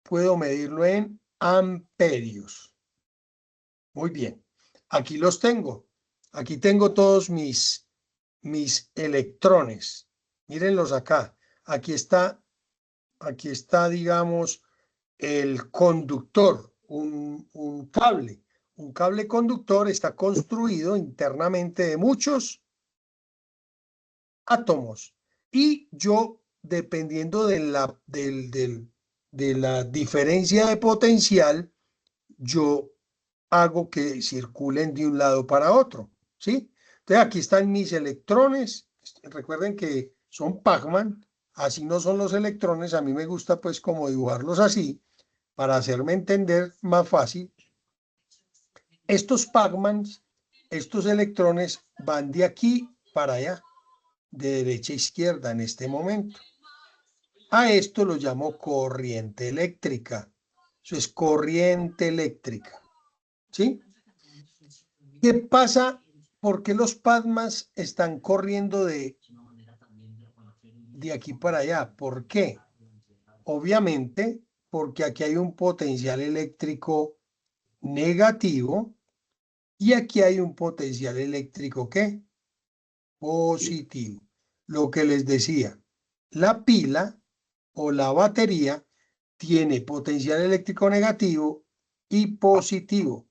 puedo medirlo en amperios. Muy bien. Aquí los tengo. Aquí tengo todos mis electrones. Mírenlos acá. Aquí está, digamos, el conductor, un cable. Un cable conductor está construido internamente de muchos átomos. Y yo, dependiendo de la diferencia de potencial, yo hago que circulen de un lado para otro, ¿sí? Entonces aquí están mis electrones. Recuerden que son Pac-Man, así no son los electrones. A mí me gusta pues como dibujarlos así, para hacerme entender más fácil. Estos Pac-Mans, estos electrones van de aquí para allá, de derecha a izquierda en este momento. A esto lo llamo corriente eléctrica. Eso es corriente eléctrica, ¿sí? ¿Qué pasa? ¿Por qué los Pac-Mans están corriendo de aquí para allá? ¿Por qué? Obviamente, porque aquí hay un potencial eléctrico negativo y aquí hay un potencial eléctrico, ¿qué? Positivo. Lo que les decía, la pila o la batería tiene potencial eléctrico negativo y positivo.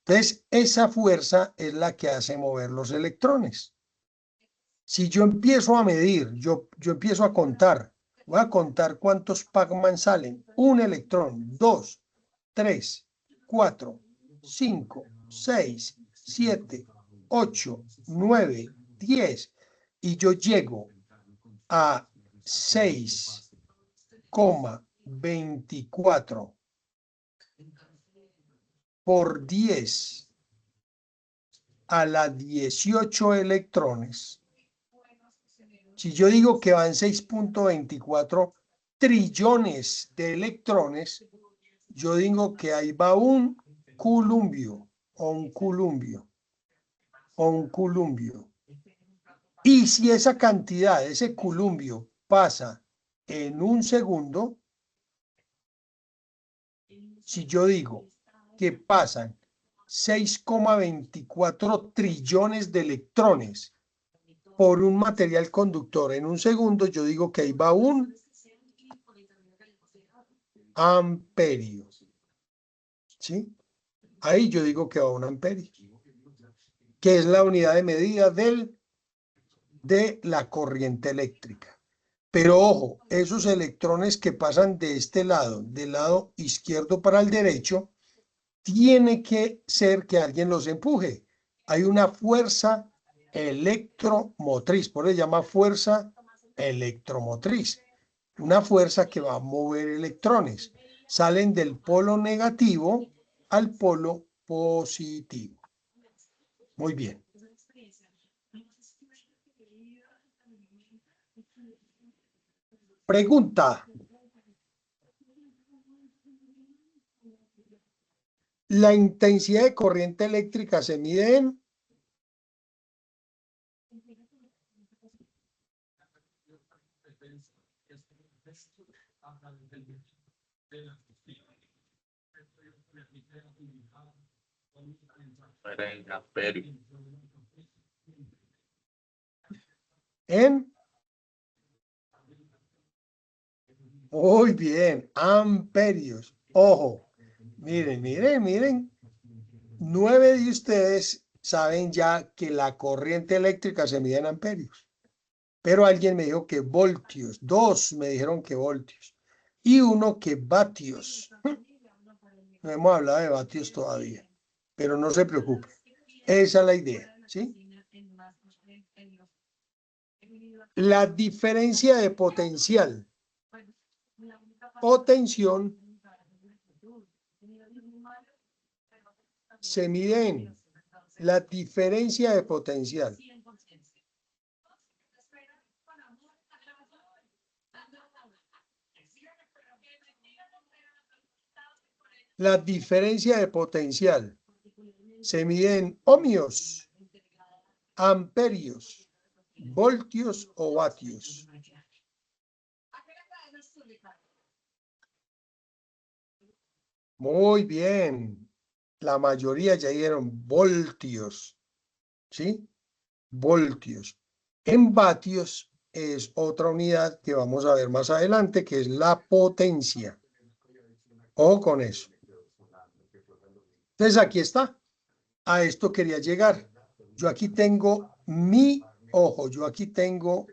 Entonces, esa fuerza es la que hace mover los electrones. Si yo empiezo a medir, yo empiezo a contar, voy a contar cuántos Pac-Man salen. Un electrón, 2, 3, 4, 5, 6, 7, 8, 9, 10. Y yo llego a 6,24 por 10 a la 18 electrones. Si yo digo que van 6,24 trillones de electrones, yo digo que ahí va un columbio o un columbio o un columbio. Y si esa cantidad, ese columbio pasa en un segundo, si yo digo que pasan 6,24 trillones de electrones por un material conductor en un segundo, yo digo que ahí va un amperio. ¿Sí? Ahí yo digo que va un amperio, que es la unidad de medida de la corriente eléctrica. Pero ojo, esos electrones que pasan de este lado, del lado izquierdo para el derecho, tiene que ser que alguien los empuje. Hay una fuerza electromotriz, por eso se llama fuerza electromotriz. Una fuerza que va a mover electrones. Salen del polo negativo al polo positivo. Muy bien. Pregunta. La intensidad de corriente eléctrica se mide en... En amperios. En... Muy bien, amperios. Ojo, miren, miren, miren. 9 de ustedes saben ya que la corriente eléctrica se mide en amperios. Pero alguien me dijo que voltios. 2 me dijeron que voltios. Y 1 que vatios. No hemos hablado de vatios todavía. Pero no se preocupe. Esa es la idea, ¿sí? La diferencia de potencial o tensión se mide en la diferencia de potencial. La diferencia de potencial se mide en ohmios, amperios, voltios o vatios. Muy bien. La mayoría ya dieron voltios, ¿sí? Voltios. En vatios es otra unidad que vamos a ver más adelante, que es la potencia. Ojo con eso. Entonces aquí está. A esto quería llegar. Yo aquí tengo mi ojo. Yo aquí tengo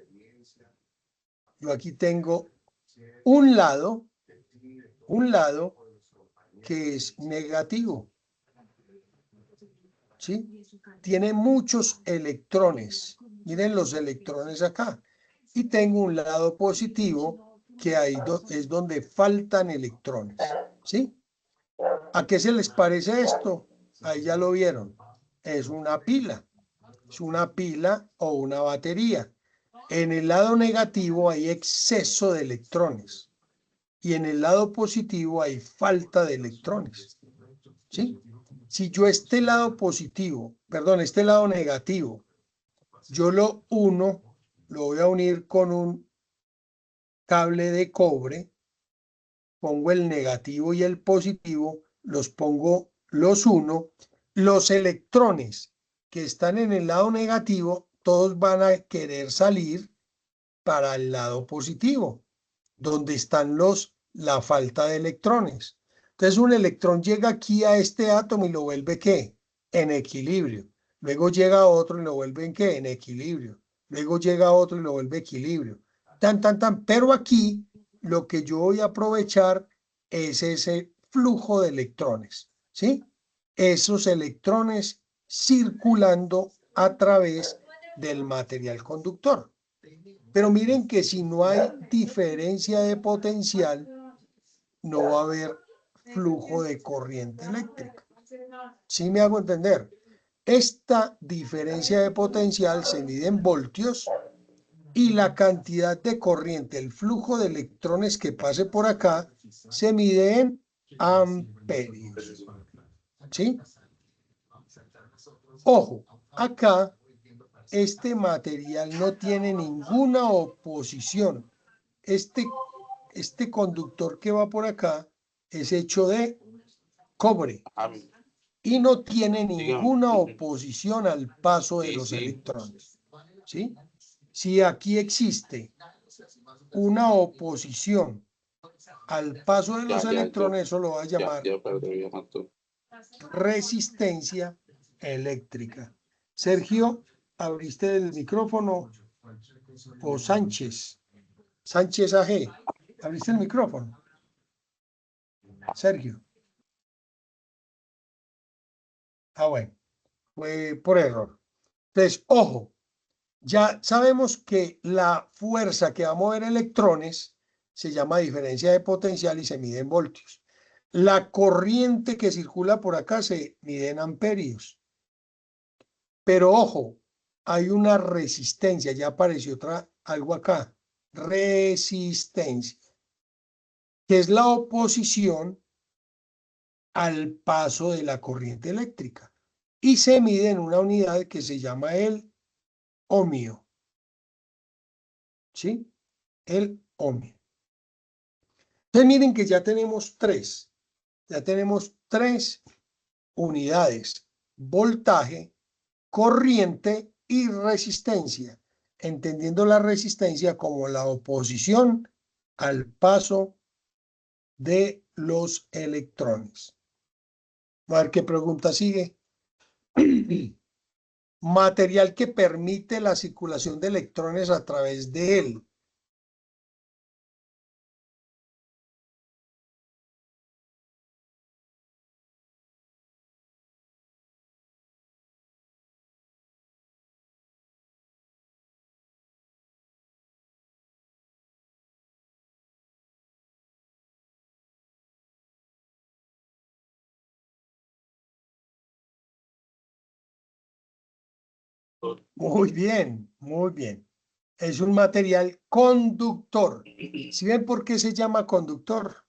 un lado que es negativo. ¿Sí? Tiene muchos electrones. Miren los electrones acá. Y tengo un lado positivo que ahí es donde faltan electrones. ¿Sí? ¿A qué se les parece esto? Ahí ya lo vieron. Es una pila. Es una pila o una batería. En el lado negativo hay exceso de electrones. Y en el lado positivo hay falta de electrones. ¿Sí? Si yo este lado negativo, yo lo voy a unir con un cable de cobre, pongo el negativo y el positivo, los uno, los electrones que están en el lado negativo, todos van a querer salir para el lado positivo, donde están la falta de electrones. Entonces un electrón llega aquí a este átomo y lo vuelve ¿qué? En equilibrio. Luego llega otro y lo vuelve en ¿qué? En equilibrio. Luego llega otro y lo vuelve equilibrio. Pero aquí lo que yo voy a aprovechar es ese flujo de electrones, ¿sí? Esos electrones circulando a través del material conductor. Pero miren que si no hay diferencia de potencial, no va a haber flujo de corriente eléctrica. ¿Sí me hago entender? Esta diferencia de potencial se mide en voltios y la cantidad de corriente, el flujo de electrones que pase por acá, se mide en amperios. ¿Sí? Ojo, acá este material no tiene ninguna oposición. Este conductor que va por acá es hecho de cobre y no tiene ninguna oposición al paso de los electrones. ¿Sí? Si aquí existe una oposición al paso de los electrones, eso lo va a llamar resistencia eléctrica. Sergio, ¿abriste el micrófono? O Sánchez AG, ¿abriste el micrófono? Sergio. Bueno, fue por error. Entonces, ojo, ya sabemos que la fuerza que va a mover electrones se llama diferencia de potencial y se mide en voltios. La corriente que circula por acá se mide en amperios. Pero ojo, hay una resistencia, ya apareció algo acá, resistencia, que es la oposición al paso de la corriente eléctrica. Y se mide en una unidad que se llama el ohmio. ¿Sí? El ohmio. Entonces miren que ya tenemos tres. Ya tenemos tres unidades: voltaje, corriente y resistencia, entendiendo la resistencia como la oposición al paso de los electrones. A ver qué pregunta sigue. Material que permite la circulación de electrones a través de él. Muy bien, muy bien. Es un material conductor. ¿Sí ven por qué se llama conductor?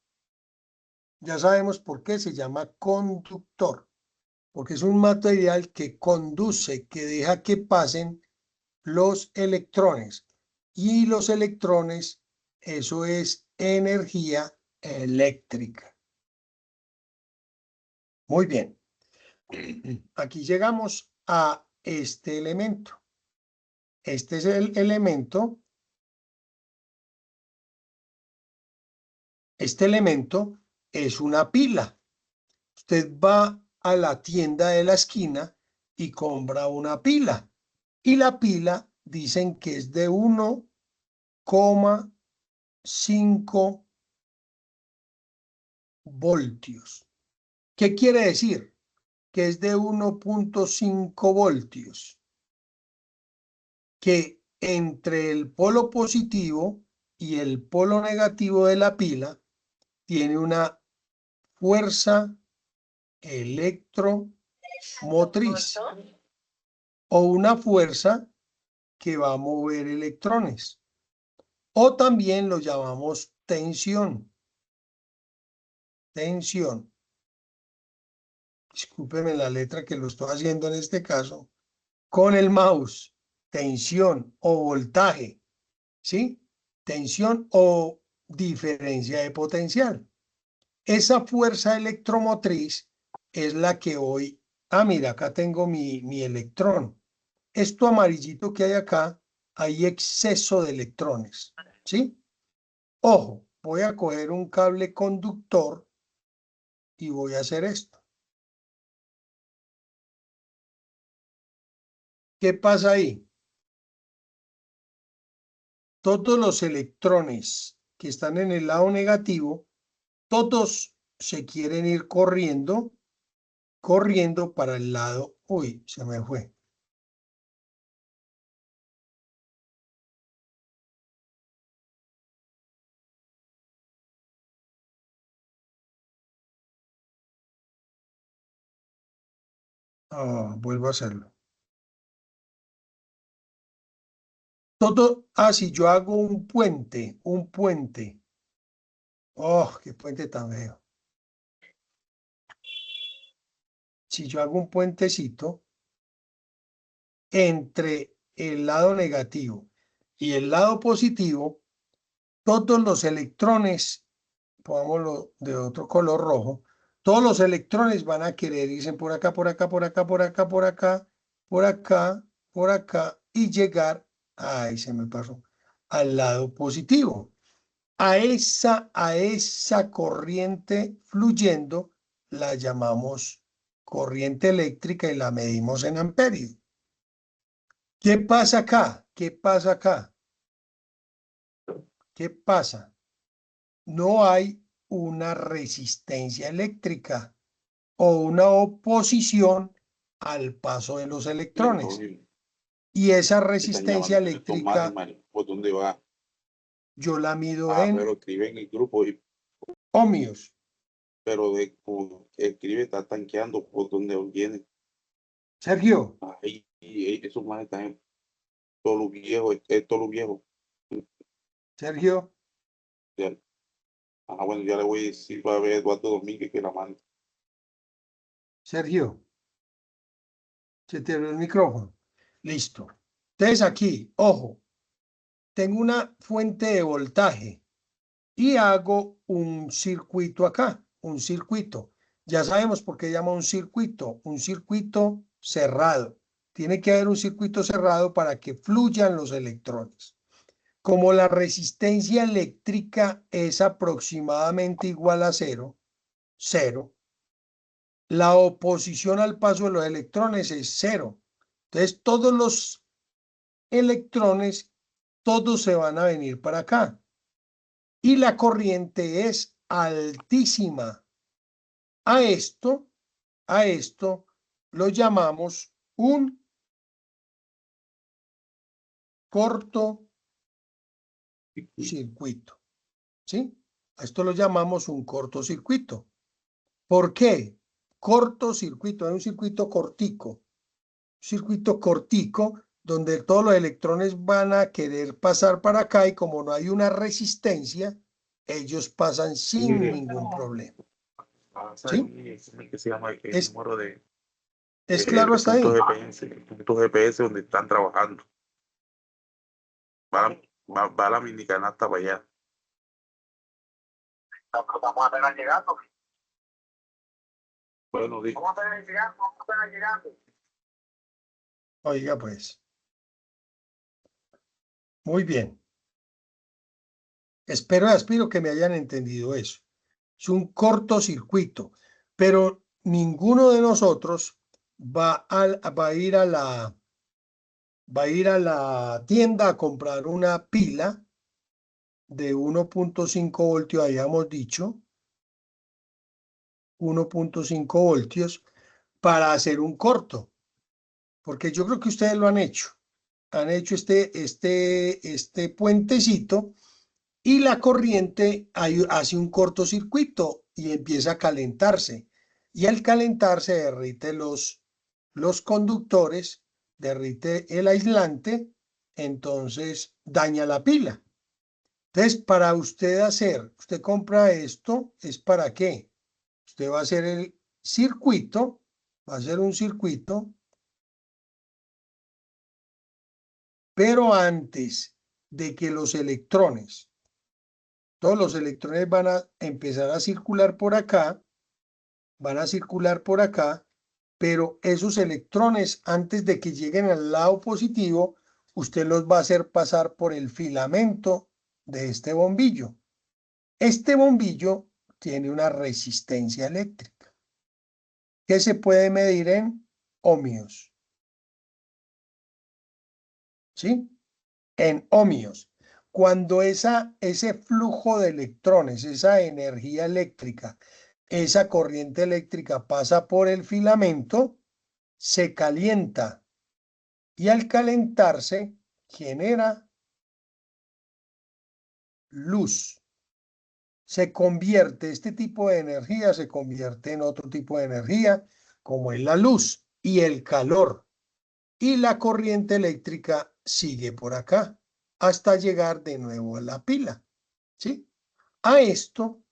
Ya sabemos por qué se llama conductor. Porque es un material que conduce, que deja que pasen los electrones. Y los electrones, eso es energía eléctrica. Muy bien. Aquí llegamos a este elemento. Este es el elemento. Este elemento es una pila. Usted va a la tienda de la esquina y compra una pila. Y la pila dicen que es de 1,5 voltios. ¿Qué quiere decir? Que es de 1,5 voltios. Que entre el polo positivo y el polo negativo de la pila tiene una fuerza electromotriz o una fuerza que va a mover electrones. O también lo llamamos tensión. Tensión. Discúlpeme la letra que lo estoy haciendo en este caso con el mouse. Tensión o voltaje, ¿sí? Tensión o diferencia de potencial. Esa fuerza electromotriz es la que hoy, mira, acá tengo mi electrón. Esto amarillito que hay acá, hay exceso de electrones, ¿sí? Ojo, voy a coger un cable conductor y voy a hacer esto. ¿Qué pasa ahí? Todos los electrones que están en el lado negativo, todos se quieren ir corriendo para el lado, uy, se me fue. Vuelvo a hacerlo. Si yo hago un puente. Oh, qué puente tan feo. Si yo hago un puentecito entre el lado negativo y el lado positivo, todos los electrones, pongámoslo de otro color rojo, todos los electrones van a querer irse por acá, por acá, por acá, por acá, por acá, por acá, por acá y llegar, ahí se me pasó, al lado positivo. A esa corriente fluyendo la llamamos corriente eléctrica y la medimos en amperios. ¿Qué pasa acá? ¿Qué pasa acá? ¿Qué pasa? No hay una resistencia eléctrica o una oposición al paso de los electrones. Y esa resistencia eléctrica ¿Por dónde va? yo la mido Pero escribe en el grupo, ohmios. pero escribe, está tanqueando por donde viene. Sergio, Y esos manes están todo lo viejo, es todo lo viejo. Sergio, Ya. Bueno, ya le voy a decir para ver Eduardo Domínguez que la manda. Sergio, se te abrió el micrófono. Listo. Entonces aquí, ojo, tengo una fuente de voltaje y hago un circuito acá, un circuito. Ya sabemos por qué llama un circuito cerrado. Tiene que haber un circuito cerrado para que fluyan los electrones. Como la resistencia eléctrica es aproximadamente igual a cero, la oposición al paso de los electrones es cero. Entonces, todos los electrones, todos se van a venir para acá. Y la corriente es altísima. A esto lo llamamos un cortocircuito. ¿Sí? A esto lo llamamos un cortocircuito. ¿Por qué? Cortocircuito, es un circuito cortico, donde todos los electrones van a querer pasar para acá y como no hay una resistencia, ellos pasan sin ningún problema. ¿Sí? Que se llama el Es, número de ¿Es claro hasta ahí? el punto GPS donde están trabajando. Va la mini canasta para allá. Vamos a estar llegando. Bueno, dijo. Vamos a estar llegando. Oiga, pues. Muy bien. Aspiro que me hayan entendido eso. Es un cortocircuito, pero ninguno de nosotros va a ir a la tienda a comprar una pila de 1.5 voltios, habíamos dicho, 1.5 voltios, para hacer un corto, porque yo creo que ustedes lo han hecho este puentecito y la corriente hace un cortocircuito y empieza a calentarse. Y al calentarse derrite los conductores, derrite el aislante, entonces daña la pila. Entonces, para usted compra esto, ¿es para qué? Usted va a hacer el circuito, va a hacer un circuito, pero antes de que todos los electrones van a empezar a circular por acá, pero esos electrones, antes de que lleguen al lado positivo, usted los va a hacer pasar por el filamento de este bombillo. Este bombillo tiene una resistencia eléctrica que se puede medir en ohmios. ¿Sí? En ohmios. Cuando ese flujo de electrones, esa energía eléctrica, esa corriente eléctrica pasa por el filamento, se calienta y al calentarse genera luz. Este tipo de energía se convierte en otro tipo de energía, como es la luz y el calor. Y la corriente eléctrica sigue por acá hasta llegar de nuevo a la pila. ¿Sí? A esto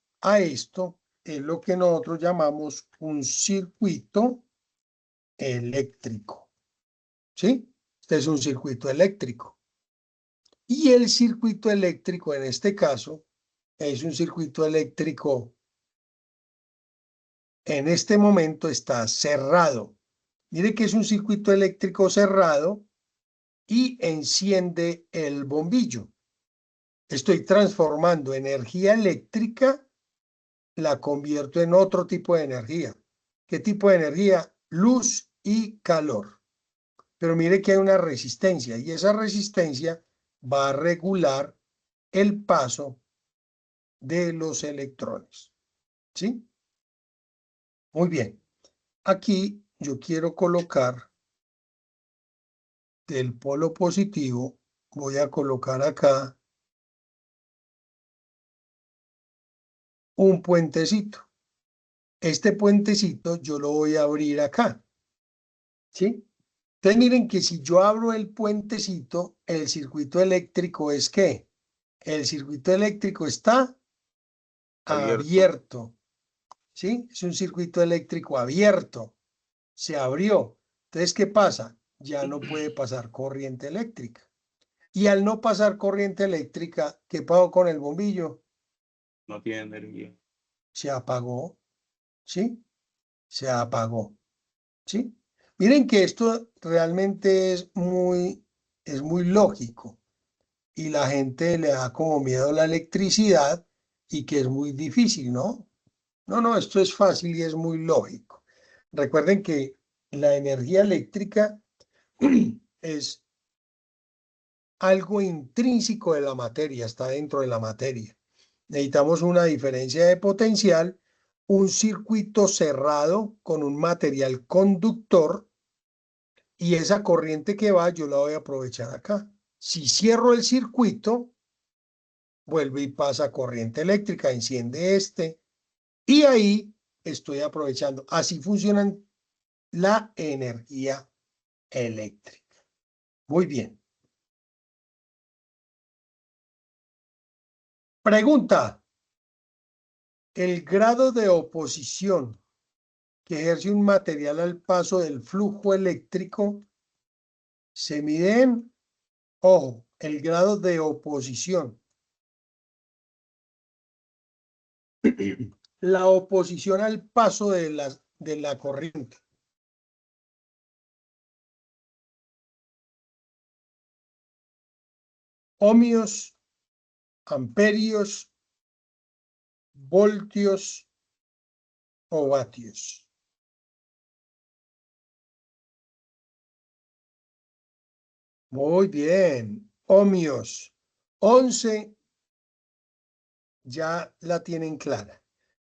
es lo que nosotros llamamos un circuito eléctrico. ¿Sí? Este es un circuito eléctrico. Y el circuito eléctrico en este caso es un circuito eléctrico, en este momento está cerrado. Mire que es un circuito eléctrico cerrado y enciende el bombillo. Estoy transformando energía eléctrica, la convierto en otro tipo de energía. ¿Qué tipo de energía? Luz y calor. Pero mire que hay una resistencia y esa resistencia va a regular el paso de los electrones. ¿Sí? Muy bien. Aquí yo quiero colocar del polo positivo, voy a colocar acá un puentecito. Este puentecito yo lo voy a abrir acá. ¿Sí? Entonces miren que si yo abro el puentecito, el circuito eléctrico es ¿qué? El circuito eléctrico está abierto. ¿Sí? Es un circuito eléctrico abierto. Se abrió. Entonces, ¿qué pasa? Ya no puede pasar corriente eléctrica. Y al no pasar corriente eléctrica, ¿qué pasó con el bombillo? No tiene energía. Se apagó. ¿Sí? Se apagó. ¿Sí? Miren que esto realmente es muy lógico y la gente le da como miedo a la electricidad y que es muy difícil, ¿no? No, no, esto es fácil y es muy lógico. Recuerden que la energía eléctrica es algo intrínseco de la materia, está dentro de la materia. Necesitamos una diferencia de potencial, un circuito cerrado con un material conductor y esa corriente que va yo la voy a aprovechar acá. Si cierro el circuito, vuelve y pasa corriente eléctrica, enciende este y ahí estoy aprovechando. Así funciona la energía eléctrica. Muy bien. Pregunta. El grado de oposición que ejerce un material al paso del flujo eléctrico se mide en, ojo, el grado de oposición. La oposición al paso de la corriente. Ohmios, amperios, voltios o vatios. Muy bien. Ohmios. 11 ya la tienen clara.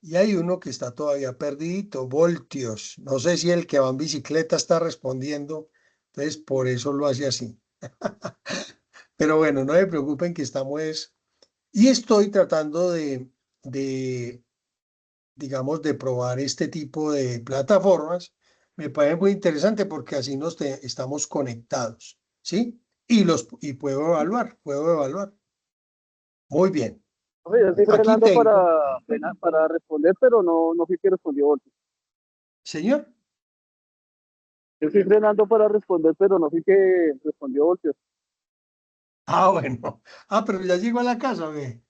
Y hay uno que está todavía perdido, voltios. No sé si el que va en bicicleta está respondiendo, entonces por eso lo hace así. Pero bueno, no se preocupen que estamos... Y estoy tratando de, digamos, de probar este tipo de plataformas. Me parece muy interesante porque así estamos conectados, ¿sí? Y puedo evaluar, puedo evaluar. Muy bien. Profe, yo estoy Aquí frenando tengo, para responder, pero no fui que respondió Voltio. señor. Yo estoy frenando para responder, pero no fui que respondió Voltio. Ah, bueno. Ah, pero ya llegó a la casa, ve.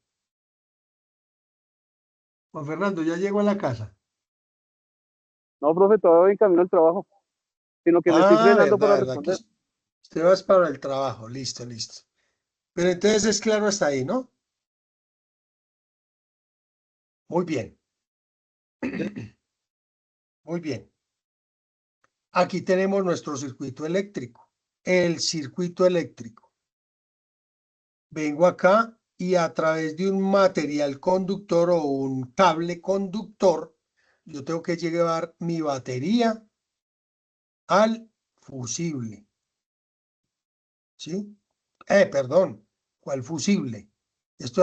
Juan Fernando, ya llegó a la casa. No, profe, todavía voy en camino al trabajo, sino que me estoy Ah, frenando verdad, para verdad, que responder. usted va para el trabajo. Listo, listo. Pero entonces es claro hasta ahí, ¿no? Muy bien. Muy bien. Aquí tenemos nuestro circuito eléctrico. El circuito eléctrico. Vengo acá y a través de un material conductor o un cable conductor, yo tengo que llevar mi batería al fusible. ¿Sí? Perdón, ¿cuál fusible? Esto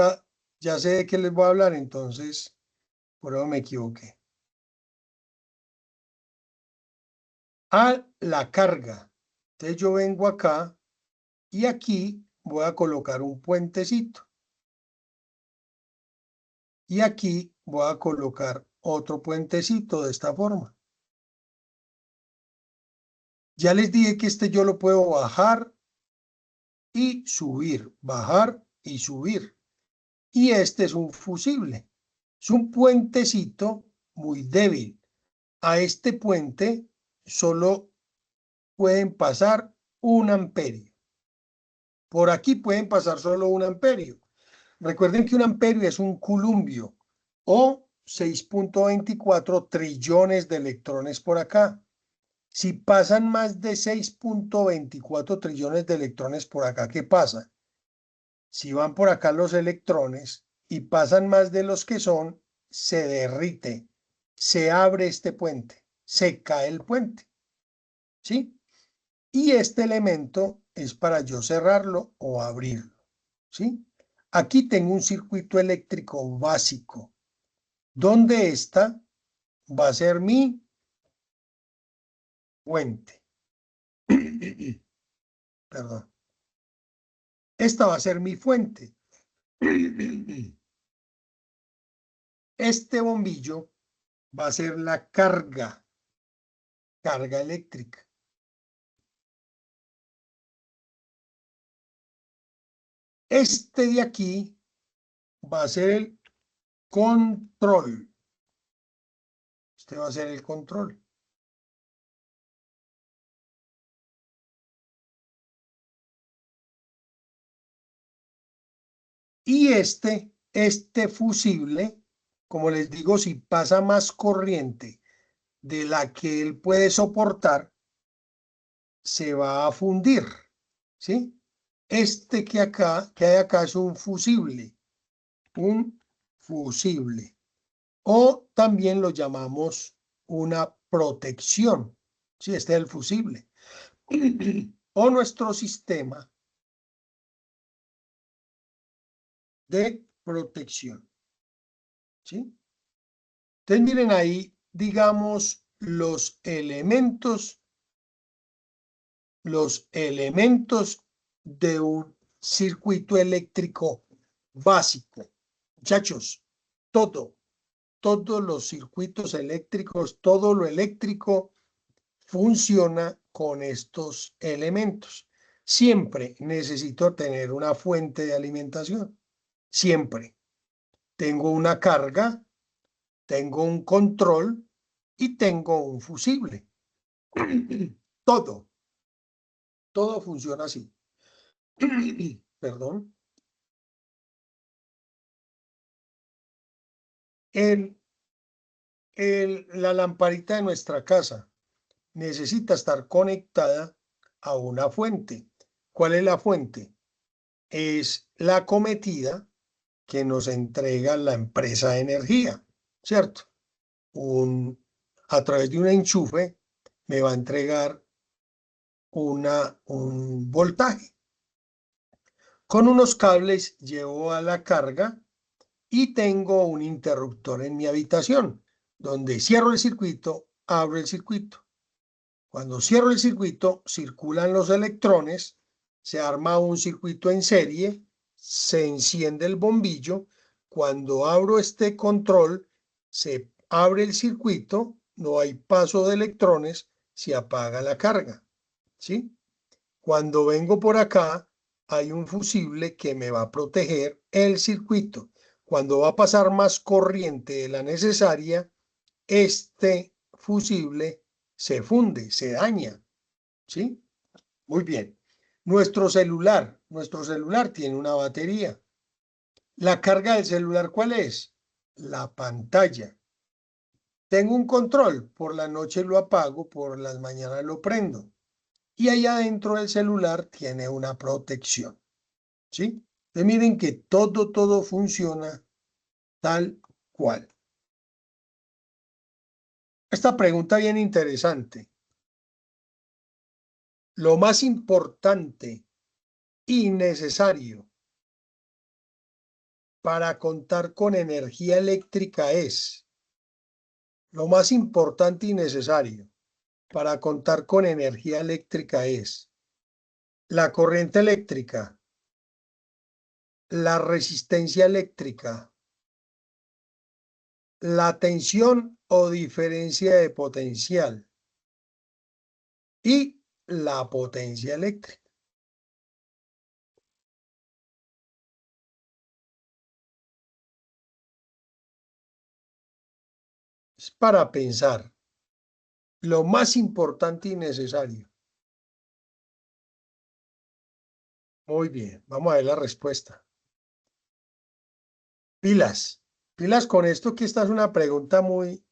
ya sé de qué les voy a hablar, entonces, por eso me equivoqué. A la carga. Entonces yo vengo acá y aquí voy a colocar un puentecito. Y aquí voy a colocar otro puentecito de esta forma. Ya les dije que este yo lo puedo bajar y subir, bajar y subir. Y este es un fusible. Es un puentecito muy débil. A este puente solo pueden pasar 1 amperio. Por aquí pueden pasar solo 1 amperio. Recuerden que 1 amperio es un columbio o 6.24 trillones de electrones por acá. Si pasan más de 6.24 trillones de electrones por acá, ¿qué pasa? Si van por acá los electrones y pasan más de los que son, se derrite, se abre este puente, se cae el puente, ¿sí? Y este elemento es para yo cerrarlo o abrirlo, ¿sí? Aquí tengo un circuito eléctrico básico, donde esta va a ser mi fuente. Perdón. Esta va a ser mi fuente. Este bombillo va a ser la carga eléctrica. Este de aquí va a ser el control. Este va a ser el control. Y este fusible, como les digo, si pasa más corriente de la que él puede soportar, se va a fundir, ¿sí? Este que hay acá es un fusible. O también lo llamamos una protección. Sí, este es el fusible. O nuestro sistema de protección. ¿Sí? Entonces, miren ahí, digamos, los elementos de un circuito eléctrico básico. Muchachos, todos los circuitos eléctricos, todo lo eléctrico funciona con estos elementos. Siempre necesito tener una fuente de alimentación. Siempre. Tengo una carga, tengo un control y tengo un fusible. Todo funciona así. Perdón. La lamparita de nuestra casa necesita estar conectada a una fuente. ¿Cuál es la fuente? Es la acometida que nos entrega la empresa de energía, ¿cierto? A través de un enchufe me va a entregar un voltaje. Con unos cables llevo a la carga y tengo un interruptor en mi habitación, donde cierro el circuito, abro el circuito. Cuando cierro el circuito, circulan los electrones, se arma un circuito en serie, se enciende el bombillo. Cuando abro este control, se abre el circuito, no hay paso de electrones, se apaga la carga. ¿Sí? Cuando vengo por acá, hay un fusible que me va a proteger el circuito. Cuando va a pasar más corriente de la necesaria, este fusible se funde, se daña. ¿Sí? Muy bien. Nuestro celular tiene una batería. ¿La carga del celular cuál es? La pantalla. Tengo un control, por la noche lo apago, por las mañanas lo prendo. Y ahí adentro del celular tiene una protección. ¿Sí? Entonces miren que todo funciona tal cual. Esta pregunta bien interesante. Lo más importante y necesario para contar con energía eléctrica es, lo más importante y necesario para contar con energía eléctrica es la corriente eléctrica, la resistencia eléctrica, la tensión o diferencia de potencial y la potencia eléctrica. Es para pensar lo más importante y necesario. Muy bien, vamos a ver la respuesta. Pilas con esto, que esta es una pregunta muy...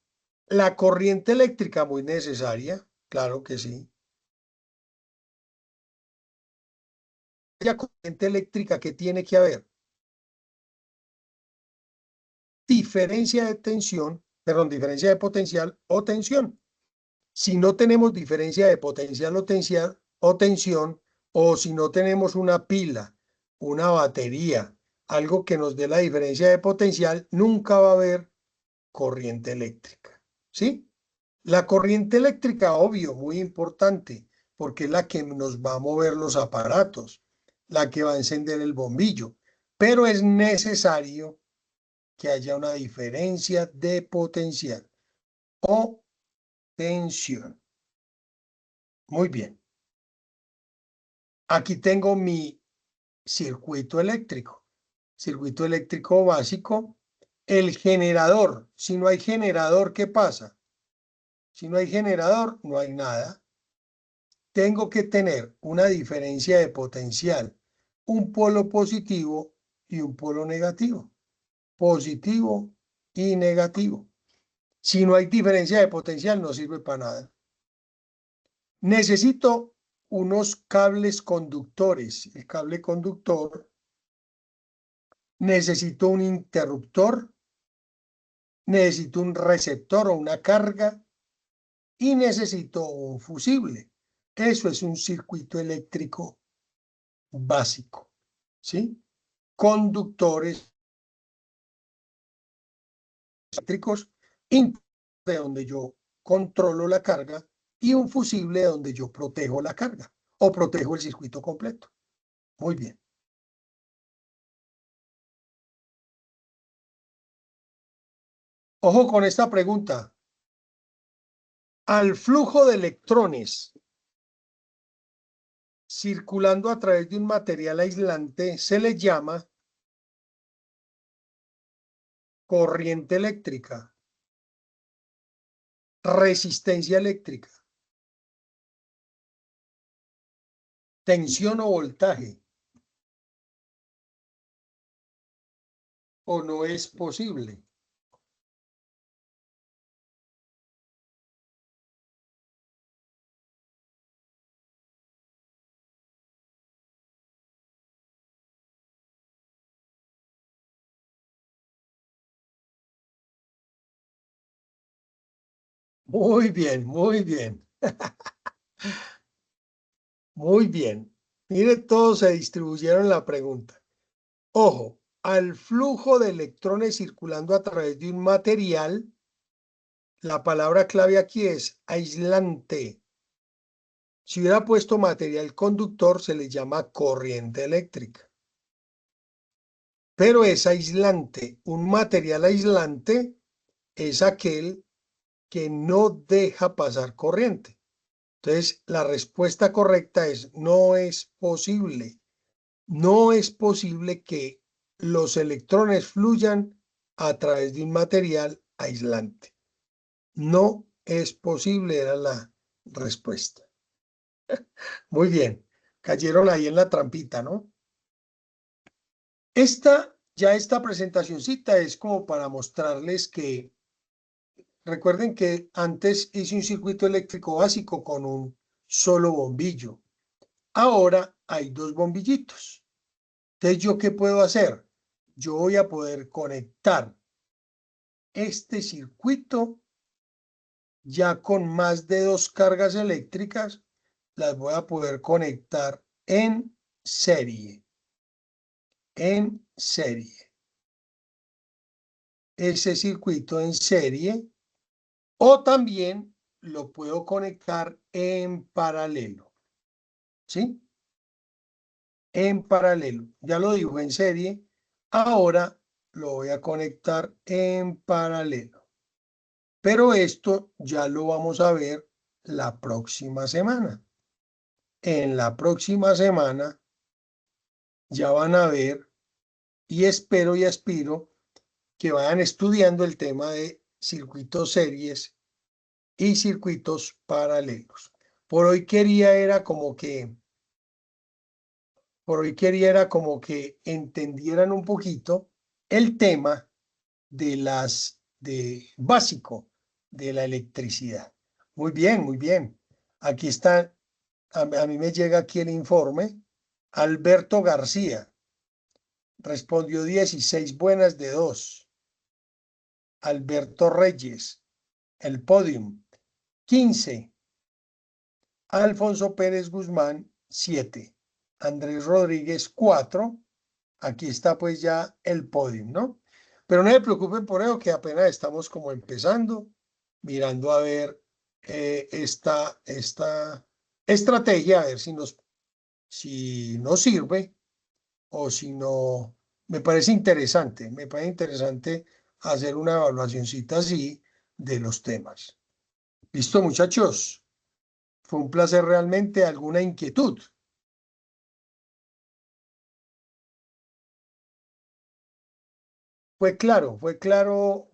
La corriente eléctrica muy necesaria, claro que sí. La corriente eléctrica, ¿qué tiene que haber? Diferencia de tensión, perdón, diferencia de potencial o tensión. Si no tenemos diferencia de potencial o tensión, o si no tenemos una pila, una batería, algo que nos dé la diferencia de potencial, nunca va a haber corriente eléctrica. ¿Sí? La corriente eléctrica, obvio, muy importante, porque es la que nos va a mover los aparatos, la que va a encender el bombillo. pero es necesario que haya una diferencia de potencial o tensión. Muy bien. Aquí tengo mi circuito eléctrico. Circuito eléctrico básico. El generador. Si no hay generador, ¿qué pasa? Si no hay generador, no hay nada. Tengo que tener una diferencia de potencial, un polo positivo y un polo negativo. Positivo y negativo. Si no hay diferencia de potencial, no sirve para nada. Necesito unos cables conductores. El cable conductor. Necesito un interruptor. Necesito un receptor o una carga. Y necesito un fusible. Eso es un circuito eléctrico básico. ¿Sí? Conductores eléctricos de donde yo controlo la carga y un fusible donde yo protejo la carga o protejo el circuito completo. Muy bien. Ojo con esta pregunta. Al flujo de electrones circulando a través de un material aislante se le llama corriente eléctrica, resistencia eléctrica, tensión o voltaje, o no es posible. Muy bien, muy bien. Muy bien. Mire, todos se distribuyeron la pregunta. Ojo, al flujo de electrones circulando a través de un material, la palabra clave aquí es aislante. Si hubiera puesto material conductor, se le llama corriente eléctrica. Pero es aislante. Un material aislante es aquel que no deja pasar corriente. Entonces, la respuesta correcta es no es posible. No es posible que los electrones fluyan a través de un material aislante. No es posible, era la respuesta. Muy bien, cayeron ahí en la trampita, ¿no? Esta presentacioncita es como para mostrarles que, recuerden que antes hice un circuito eléctrico básico con un solo bombillo. Ahora hay dos bombillitos. Entonces, ¿yo qué puedo hacer? Yo voy a poder conectar este circuito ya con más de dos cargas eléctricas, las voy a poder conectar en serie. En serie. Ese circuito en serie, o también lo puedo conectar en paralelo. ¿Sí? En paralelo. Ya lo digo en serie. Ahora lo voy a conectar en paralelo. Pero esto ya lo vamos a ver la próxima semana. En la próxima semana ya van a ver, y espero y aspiro que vayan estudiando el tema de circuitos series y circuitos paralelos. Por hoy quería era como que entendieran un poquito el tema de básico de la electricidad. Muy bien, muy bien. Aquí está, a mí me llega aquí el informe. Alberto García respondió 16 buenas de 2. Alberto Reyes, el podium, 15. Alfonso Pérez Guzmán, 7. Andrés Rodríguez, 4. Aquí está pues ya el podium, ¿no? Pero no se preocupen por eso, que apenas estamos como empezando, mirando a ver esta estrategia, a ver si nos sirve o si no me parece interesante hacer una evaluacióncita así de los temas. ¿Listo, muchachos? Fue un placer realmente. ¿Alguna inquietud? Fue claro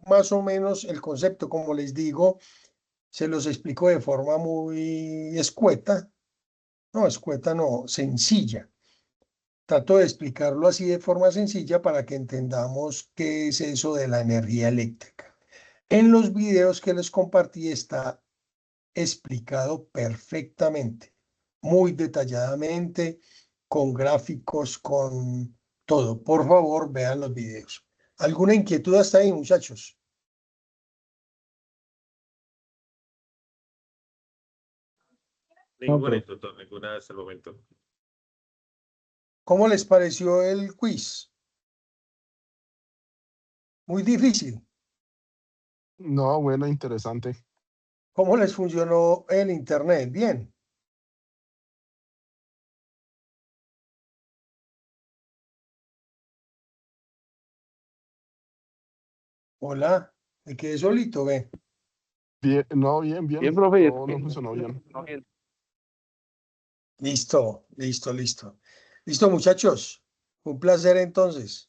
más o menos el concepto, como les digo, se los explico de forma muy escueta, no, sencilla. Trato de explicarlo así de forma sencilla para que entendamos qué es eso de la energía eléctrica. En los videos que les compartí está explicado perfectamente, muy detalladamente, con gráficos, con todo. Por favor, vean los videos. ¿Alguna inquietud hasta ahí, muchachos? Ninguna, profe. instructor, ninguna hasta el momento. ¿Cómo les pareció el quiz? Muy difícil. No, bueno, interesante. ¿Cómo les funcionó el internet? Bien. Hola, me quedé solito, ve. Bien, no, bien, Bien, bien. profe, y Todo no funcionó bien. Listo. Listo, muchachos. Un placer entonces.